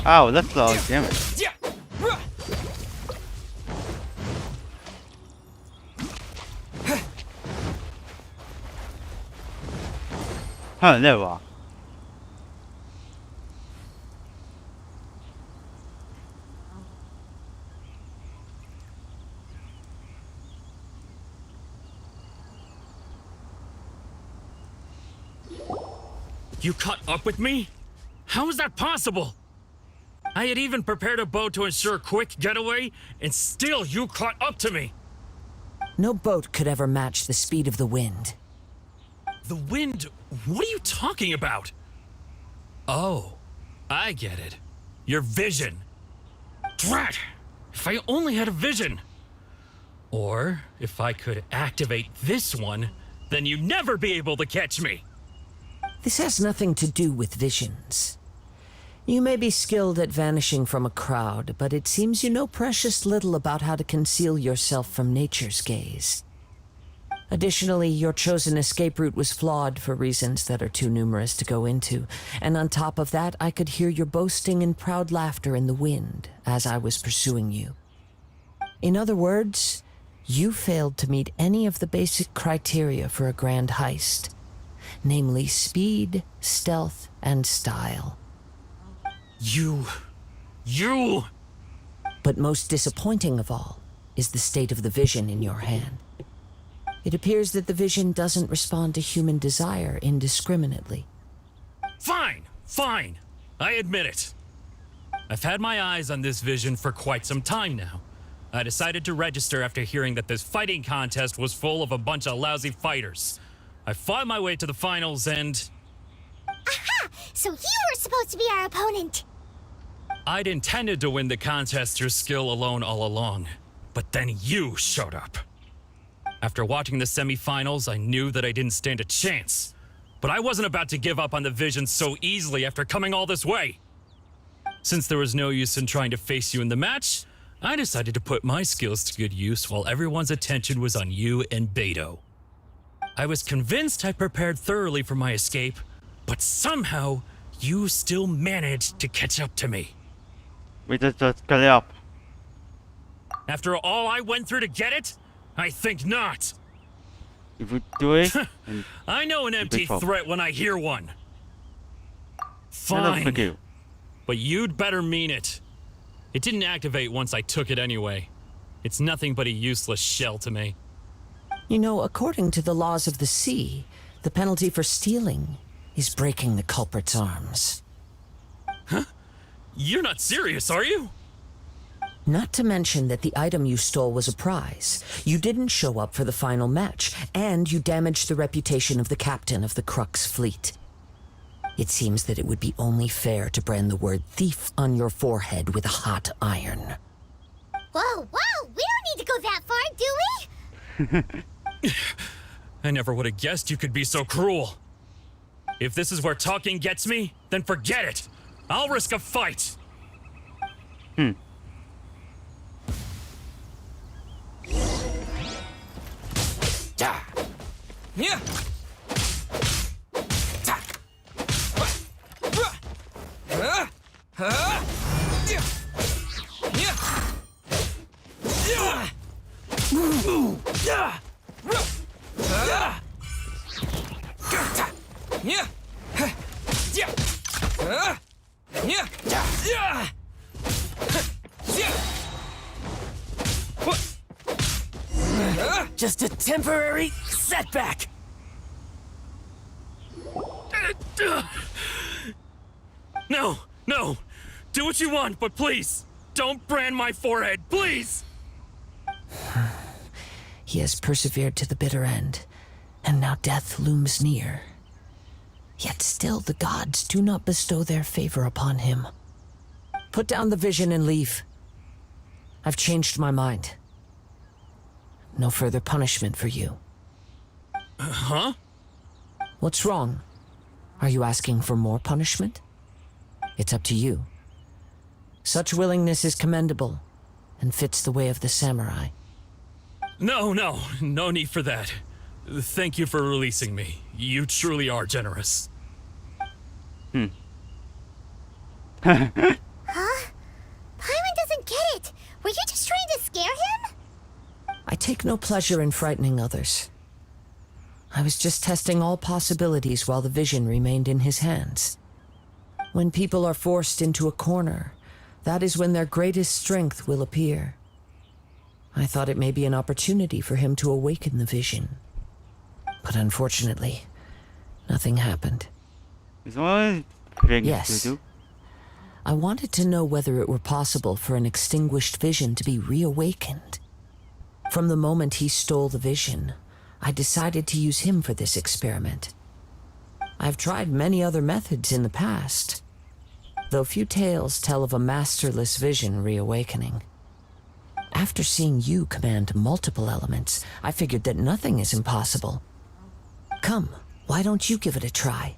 Ow, that's a lot of damage. Huh, there we are. You caught up with me? How is that possible? I had even prepared a boat to ensure a quick getaway, and still you caught up to me. No boat could ever match the speed of the wind. The wind? What are you talking about? Oh, I get it. Your vision. Drat! If I only had a vision. Or if I could activate this one, then you'd never be able to catch me. This has nothing to do with visions. You may be skilled at vanishing from a crowd, but it seems you know precious little about how to conceal yourself from nature's gaze. Additionally, your chosen escape route was flawed for reasons that are too numerous to go into, and on top of that, I could hear your boasting and proud laughter in the wind as I was pursuing you. In other words, you failed to meet any of the basic criteria for a grand heist, namely speed, stealth, and style. You... But most disappointing of all is the state of the vision in your hand. It appears that the vision doesn't respond to human desire indiscriminately. Fine. I admit it. I've had my eyes on this vision for quite some time now. I decided to register after hearing that this fighting contest was full of a bunch of lousy fighters. I fought my way to the finals and... Aha! So you were supposed to be our opponent. I'd intended to win the contest through skill alone all along, but then you showed up. After watching the semifinals, I knew that I didn't stand a chance, but I wasn't about to give up on the vision so easily after coming all this way. Since there was no use in trying to face you in the match, I decided to put my skills to good use while everyone's attention was on you and Beto. I was convinced I prepared thoroughly for my escape, but somehow you still managed to catch up to me. We just got it up. After all I went through to get it? I think not. If we do it, I know an empty problem. threat when I hear one. I don't Fine, you. but you'd better mean it. It didn't activate once I took it anyway. It's nothing but a useless shell to me. You know, according to the laws of the sea, the penalty for stealing is breaking the culprit's arms. Huh? You're not serious, are you? Not to mention that the item you stole was a prize. You didn't show up for the final match, and you damaged the reputation of the captain of the Crux fleet. It seems that it would be only fair to brand the word thief on your forehead with a hot iron. Whoa, we don't need to go that far, do we? I never would have guessed you could be so cruel. If this is where talking gets me, then forget it. I'll risk a fight. Hmm. Yeah. Just a temporary setback. No, no. Do what you want, but please, don't brand my forehead, please! He has persevered to the bitter end, and now death looms near. Yet still the gods do not bestow their favor upon him. Put down the vision and leave. I've changed my mind. No further punishment for you. Huh? What's wrong? Are you asking for more punishment? It's up to you. Such willingness is commendable, and fits the way of the samurai. No need for that. Thank you for releasing me. You truly are generous. Huh? Paimon doesn't get it. Were you just trying to scare him? I take no pleasure in frightening others. I was just testing all possibilities while the vision remained in his hands. When people are forced into a corner, that is when their greatest strength will appear. I thought it may be an opportunity for him to awaken the vision. But unfortunately, nothing happened. Yes. I wanted to know whether it were possible for an extinguished vision to be reawakened. From the moment he stole the vision, I decided to use him for this experiment. I've tried many other methods in the past, though few tales tell of a masterless vision reawakening. After seeing you command multiple elements, I figured that nothing is impossible. Come, why don't you give it a try?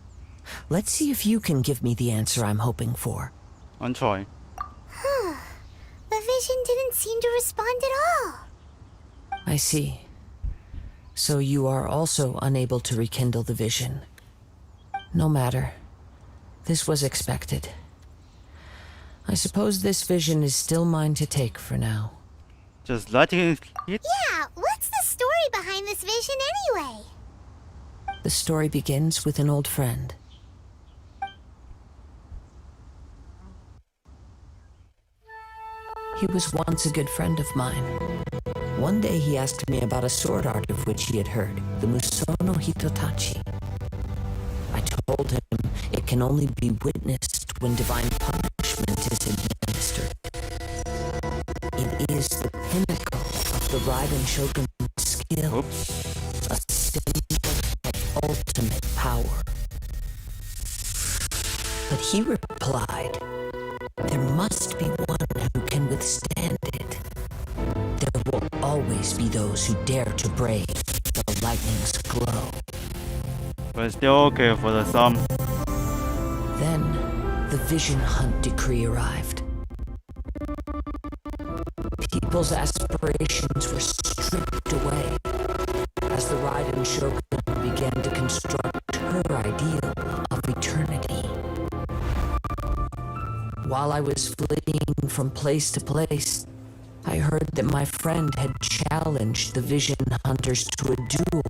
Let's see if you can give me the answer I'm hoping for. On try. The vision didn't seem to respond at all. I see. So you are also unable to rekindle the vision. No matter. This was expected. I suppose this vision is still mine to take for now. Just letting it. Yeah, what's the story behind this vision anyway? The story begins with an old friend. He was once a good friend of mine. One day he asked me about a sword art of which he had heard, the Musono Hitotachi. I told him it can only be witnessed when divine punishment is administered. It is the pinnacle of the Raiden Shogun's skill, a symbol of ultimate power. But he replied, there must be one who can withstand it. There will always be those who dare to brave the lightning's glow. But still okay for the sum. Then, the vision hunt decree arrived. People's aspirations were stripped away as the Raiden Shogun began to construct her ideal of eternity. While I was fleeing from place to place, I heard that my friend had challenged the vision hunters to a duel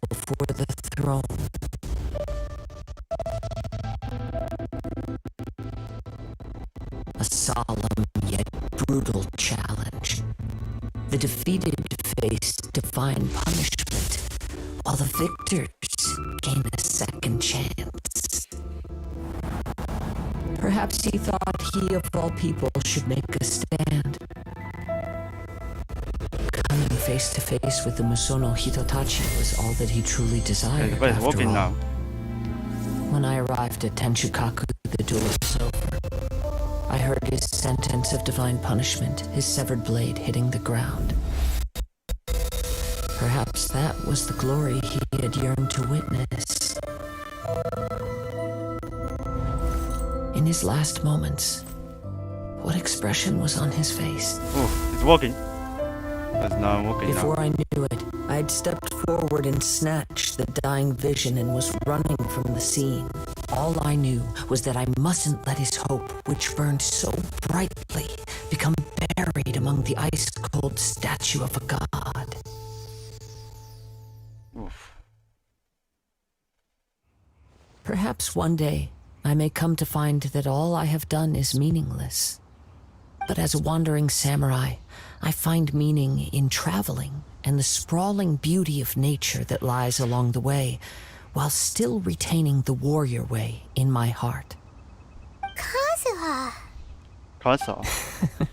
before the throne. A solemn yet brutal challenge. The defeated faced divine punishment, while the victors gained a second chance. Perhaps he thought he of all people should make a stand. Coming face to face with the Musono Hitotachi was all that he truly desired Everybody's after walking all. now. When I arrived at Tenchukaku, the duel was over. I heard his sentence of divine punishment, his severed blade hitting the ground. Perhaps that was the glory he had yearned to witness. In his last moments, what expression was on his face? Oh, it's walking. It's not walking Before now. I knew it, I had stepped forward and snatched the dying vision and was running from the scene. All I knew was that I mustn't let his hope, which burned so brightly, become buried among the ice-cold statue of a god. Oof. Perhaps one day, I may come to find that all I have done is meaningless. But as a wandering samurai, I find meaning in traveling and the sprawling beauty of nature that lies along the way, while still retaining the warrior way in my heart. Kazuha. Kazuha.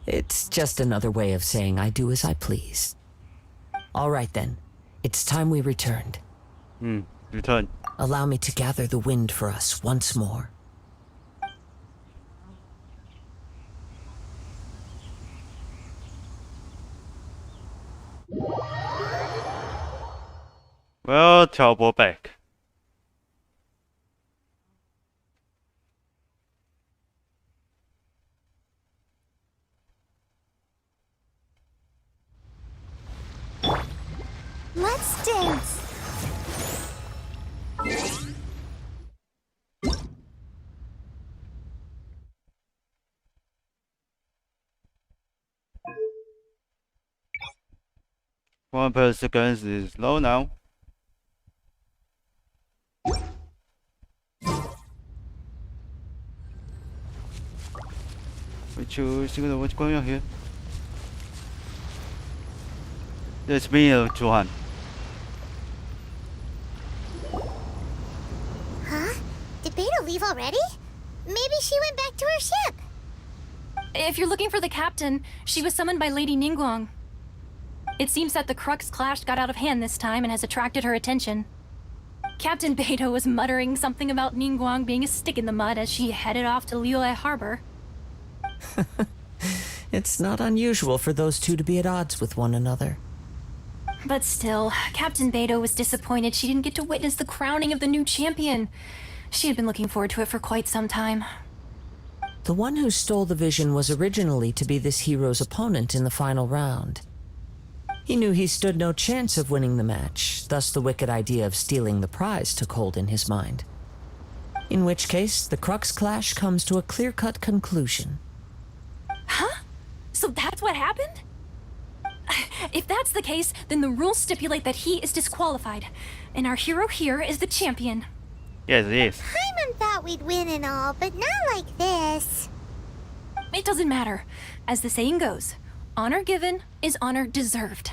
It's just another way of saying I do as I please. All right then, it's time we returned. Return. Allow me to gather the wind for us once more. Well, teleport back. Let's dance. One per second is low now. Which signal what's going on here? It's me, Johan. Huh? Did Beta leave already? Maybe she went back to her ship. If you're looking for the captain, she was summoned by Lady Ningguang. It seems that the Crux clash got out of hand this time and has attracted her attention. Captain Beidou was muttering something about Ningguang being a stick in the mud as she headed off to Liyue Harbor. It's not unusual for those two to be at odds with one another. But still, Captain Beidou was disappointed she didn't get to witness the crowning of the new champion. She had been looking forward to it for quite some time. The one who stole the vision was originally to be this hero's opponent in the final round. He knew he stood no chance of winning the match, thus the wicked idea of stealing the prize took hold in his mind. In which case, the Crux clash comes to a clear-cut conclusion. Huh? So that's what happened? If that's the case, then the rules stipulate that he is disqualified, and our hero here is the champion. Yes, it is. Paimon thought we'd win and all, but not like this. It doesn't matter. As the saying goes, honor given is honor deserved.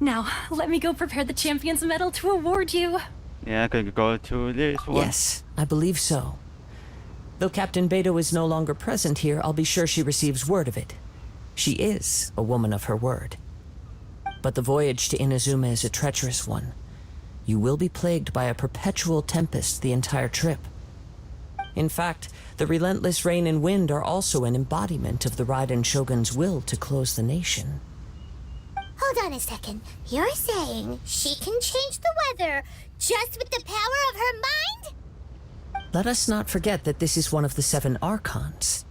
Now, let me go prepare the champion's medal to award you. Yeah, I could go to this one. Yes, I believe so. Though Captain Beidou is no longer present here, I'll be sure she receives word of it. She is a woman of her word. But the voyage to Inazuma is a treacherous one. You will be plagued by a perpetual tempest the entire trip. In fact, the relentless rain and wind are also an embodiment of the Raiden Shogun's will to close the nation. Hold on a second. You're saying she can change the weather just with the power of her mind? Let us not forget that this is one of the 7 Archons.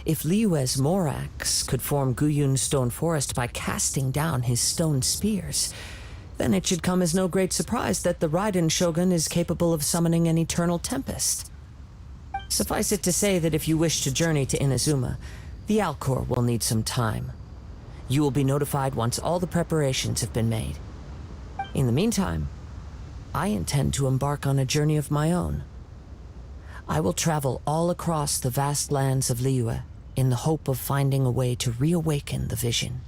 If Liyue's Morax could form Guyun's stone forest by casting down his stone spears, then it should come as no great surprise that the Raiden Shogun is capable of summoning an eternal tempest. Suffice it to say that if you wish to journey to Inazuma, the Alcor will need some time. You will be notified once all the preparations have been made. In the meantime, I intend to embark on a journey of my own. I will travel all across the vast lands of Liyue in the hope of finding a way to reawaken the vision.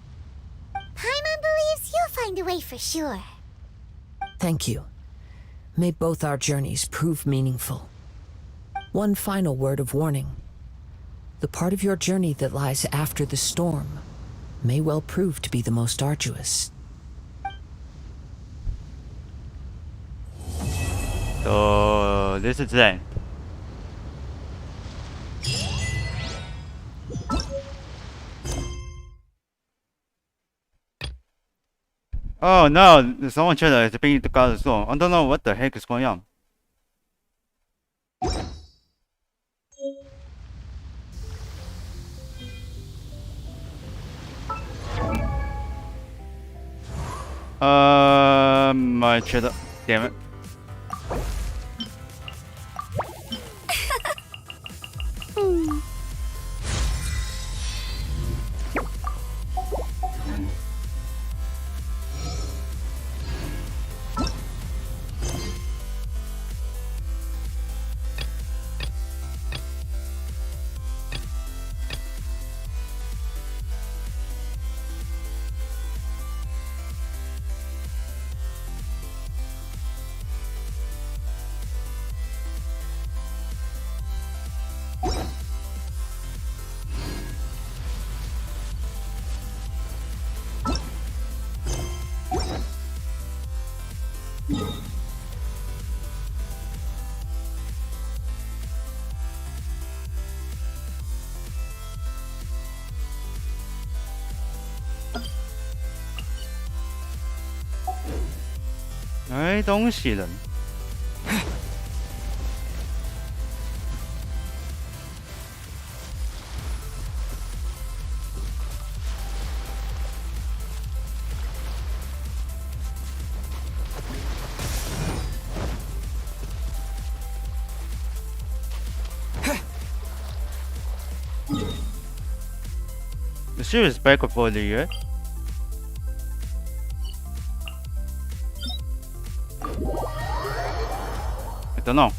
Paimon believes you'll find a way for sure. Thank you. May both our journeys prove meaningful. One final word of warning. The part of your journey that lies after the storm may well prove to be the most arduous. So this is then. Oh no, someone said it's being the God's storm. I don't know what the heck is going on. My cheddar. Damn it. 没东西了。The series back for the year. I don't know.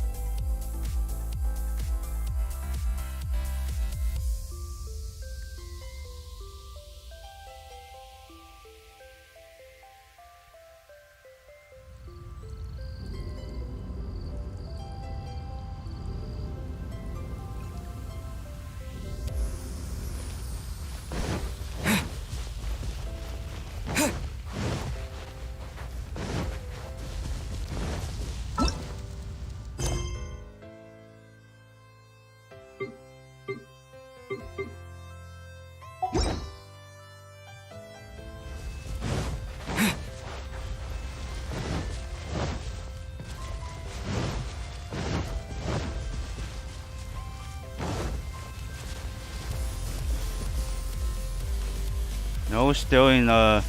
No, still in a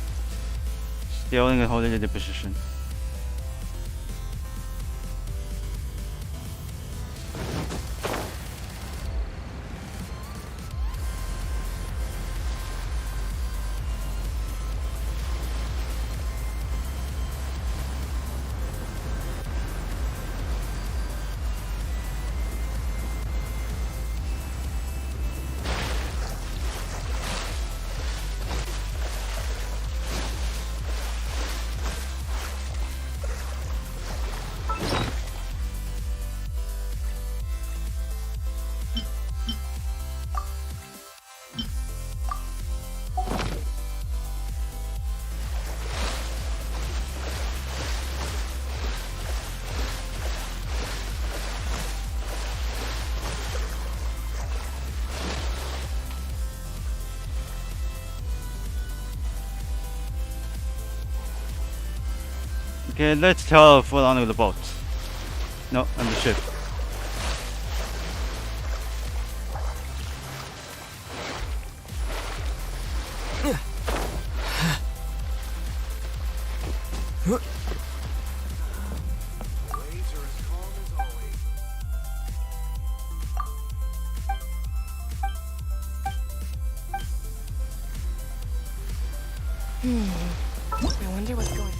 holding the position. Okay, let's teleport onto the boat. No, on the ship. I wonder what's going on.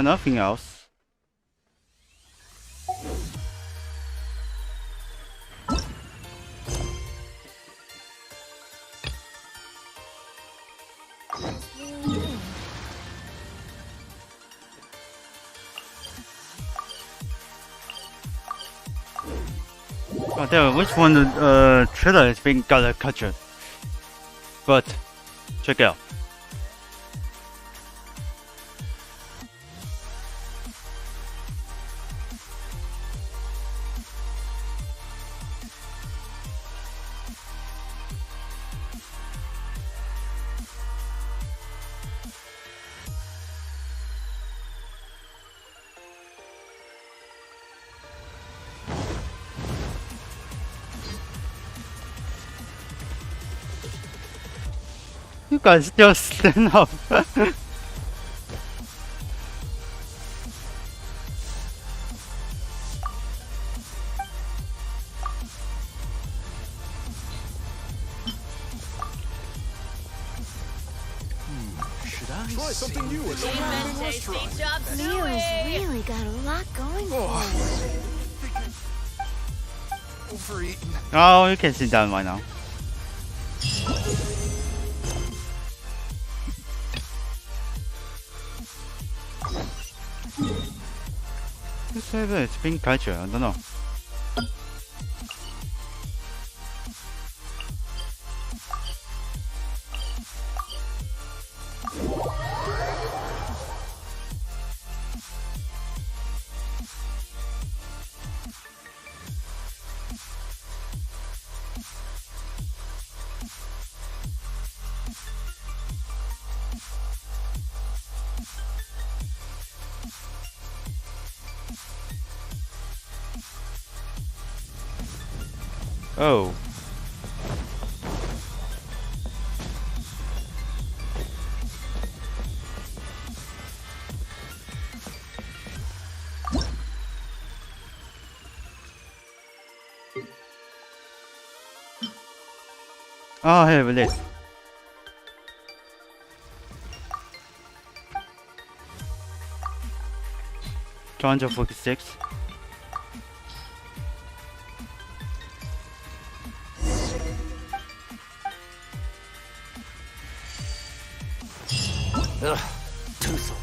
Nothing else. Oh damn, which one trailer has been got a capture? But check out. You guys just stand up. Try something new at the Neil has really got a lot going for him. Overeaten. Oh, you can sit down right now. Whether it's being culture, I don't know. Oh. Oh, here it is. $246. Ugh, Tussle.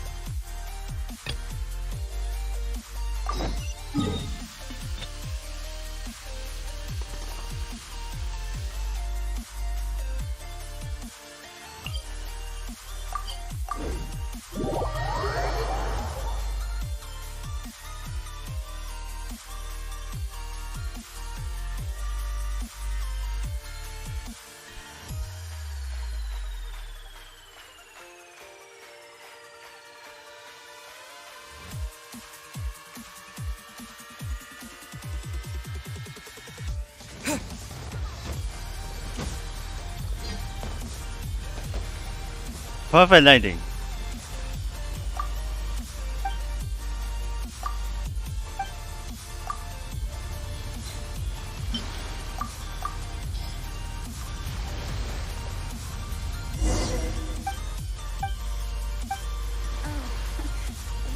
Perfect landing.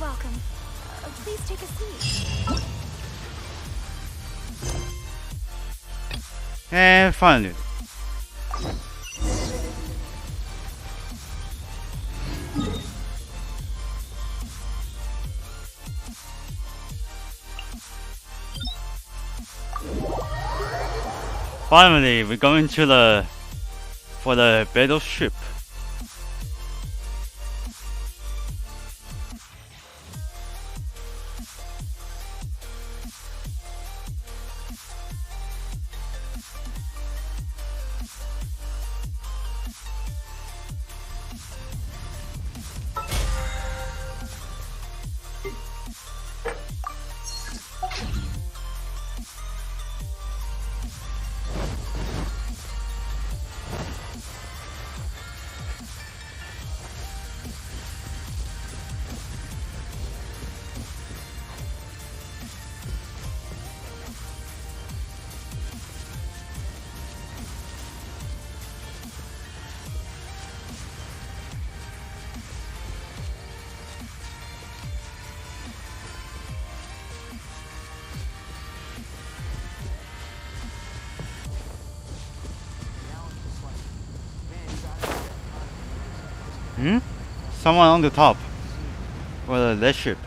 Welcome. Please take a seat. And finally. Finally, we're going to for the battleship. Hmm? Someone on the top. Or the ship.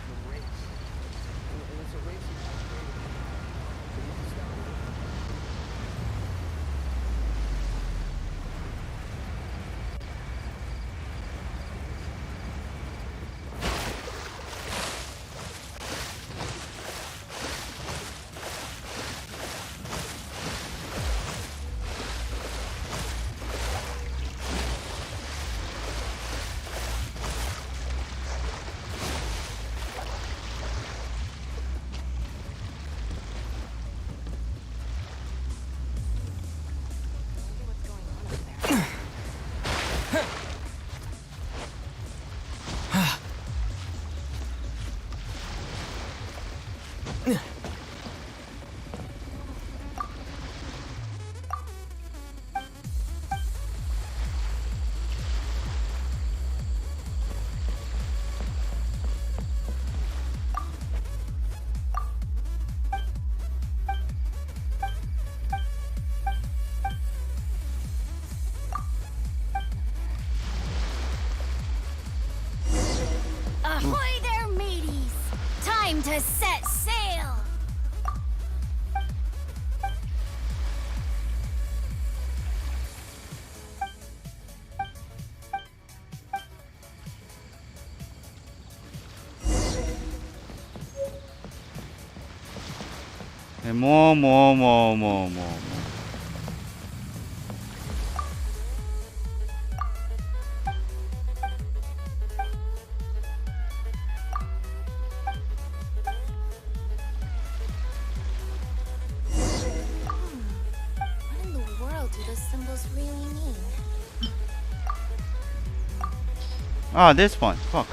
Ahoy there, mateys! Time to set sail! more. What in the world do those symbols really mean? Ah, this one. Fuck.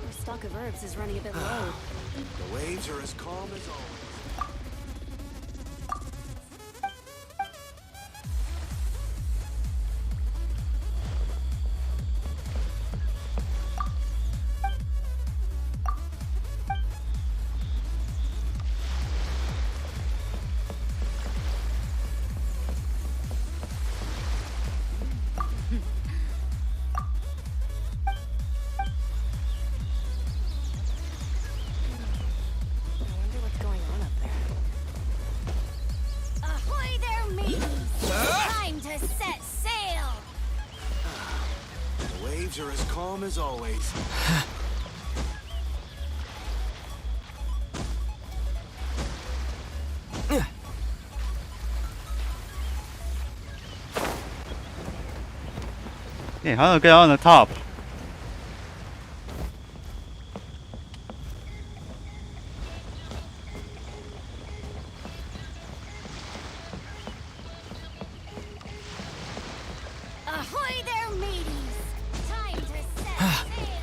Our stock of herbs is running a bit low. The waves are as calm as always. Ahoy there, mateys! Time to set sail! The waves are as calm as always. Yeah, how to get on the top? Ahoy there, mateys! Time to set sail!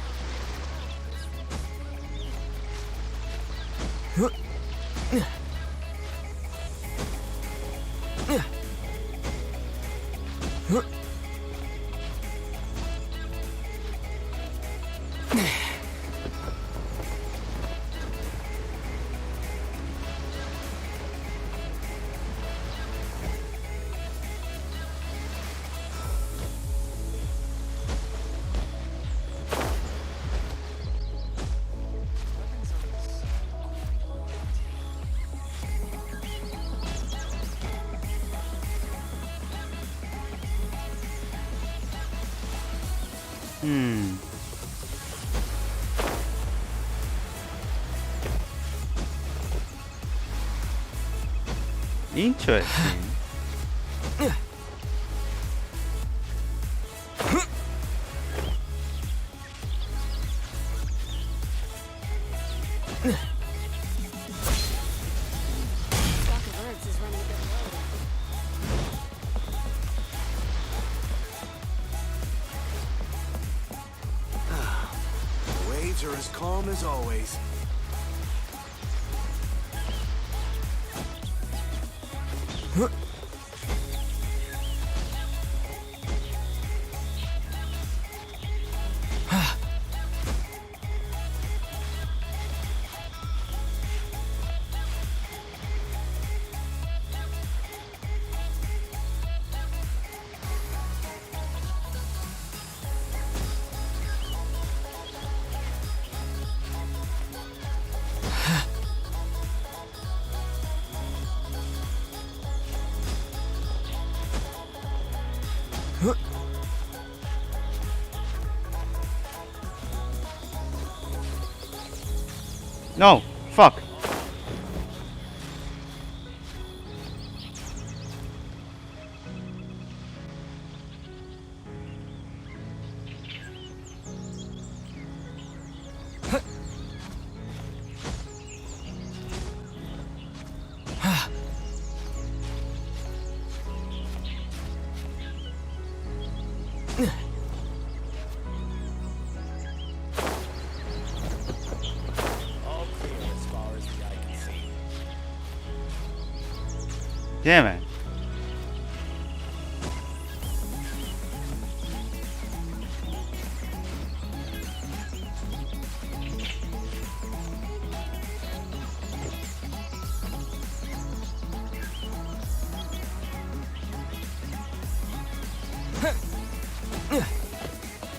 Interesting. Stock of herbs is running a bit low. The waves are as calm as always. No, fuck. Damn it.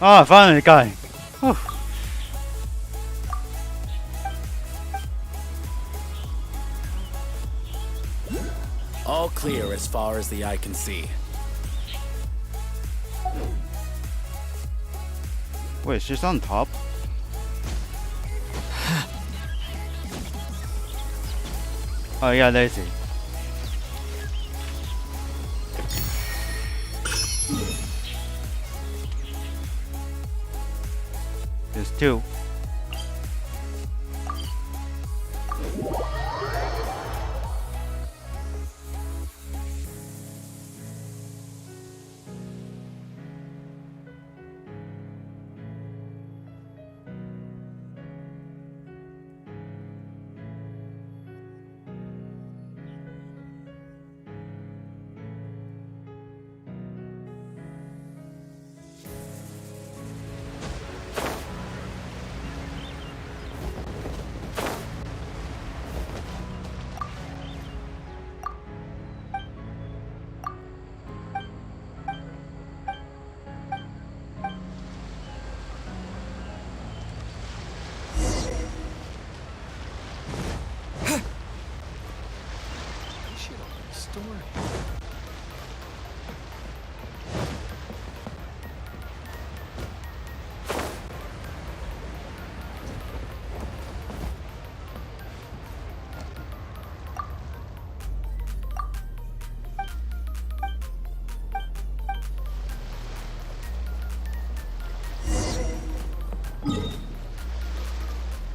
Ah, finally got him. Whew. All clear as far as the eye can see. Wait, she's on top? Oh yeah, lazy. There's two.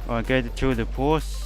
I'll get to the pools.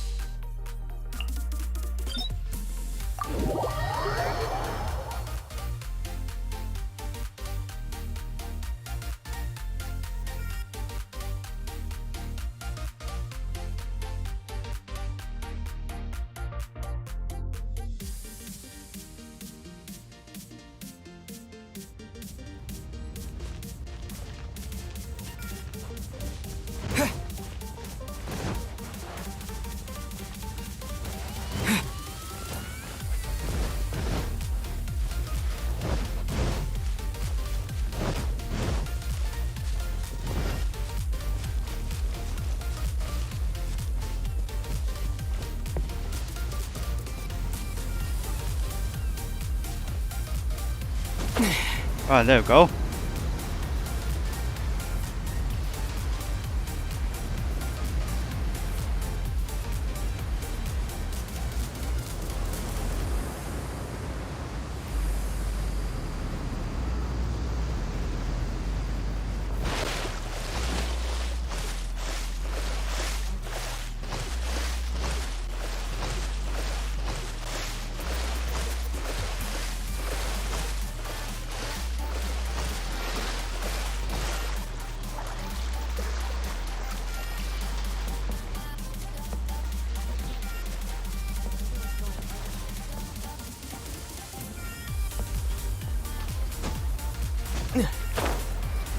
Ah, there we go.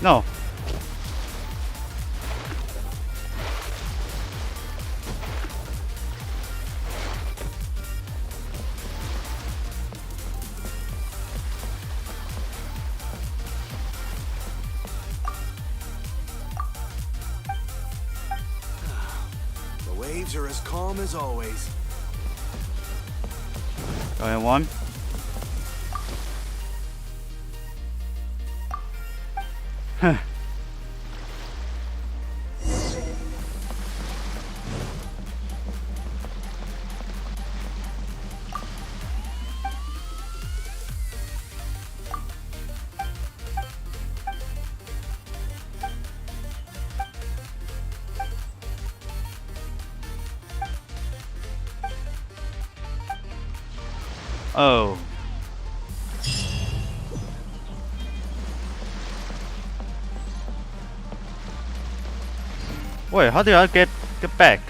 No. The waves are as calm as always. Going one. Huh. Oh. Wait, how do I get back?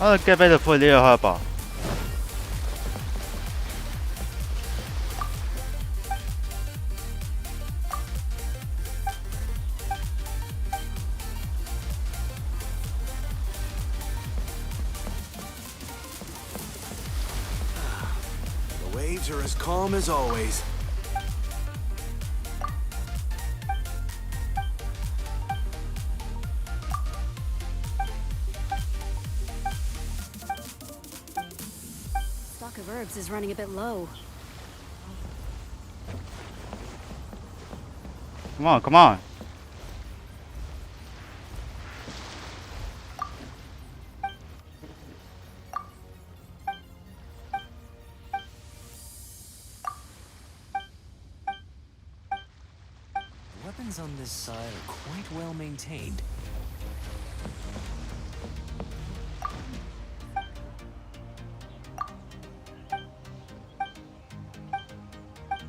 I'll get better for the harbor. The waves are as calm as always. Stock of herbs is running a bit low. Come on, come on. Weapons on this side are quite well maintained.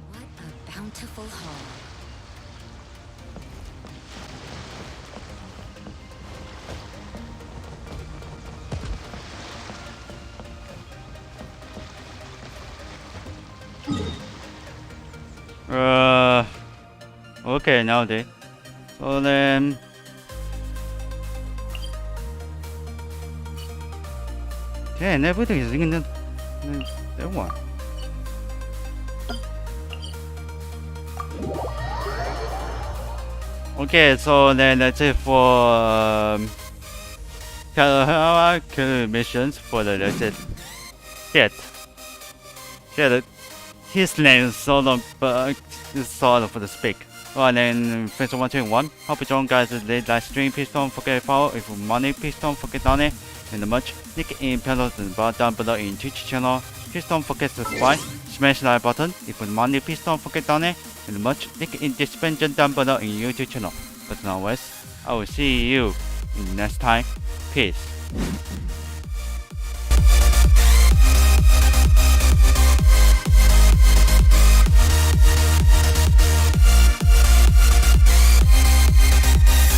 What a bountiful haul. Okay, now they. So then. Yeah, and everything is in that one. Okay, so then that's it for KAEDEHARA missions for the legend. Shit. His name is so long, but it's sort of for the speak. Well, then, thanks for watching. Hope you join guys in the live stream. Please don't forget to follow. If you money, please don't forget on it. And the much link in panels and bar down below in Twitch channel. Please don't forget to subscribe. Smash the like button. If you money, please don't forget on it. And the much link in description down below in YouTube channel. But as always, I will see you in next time. Peace.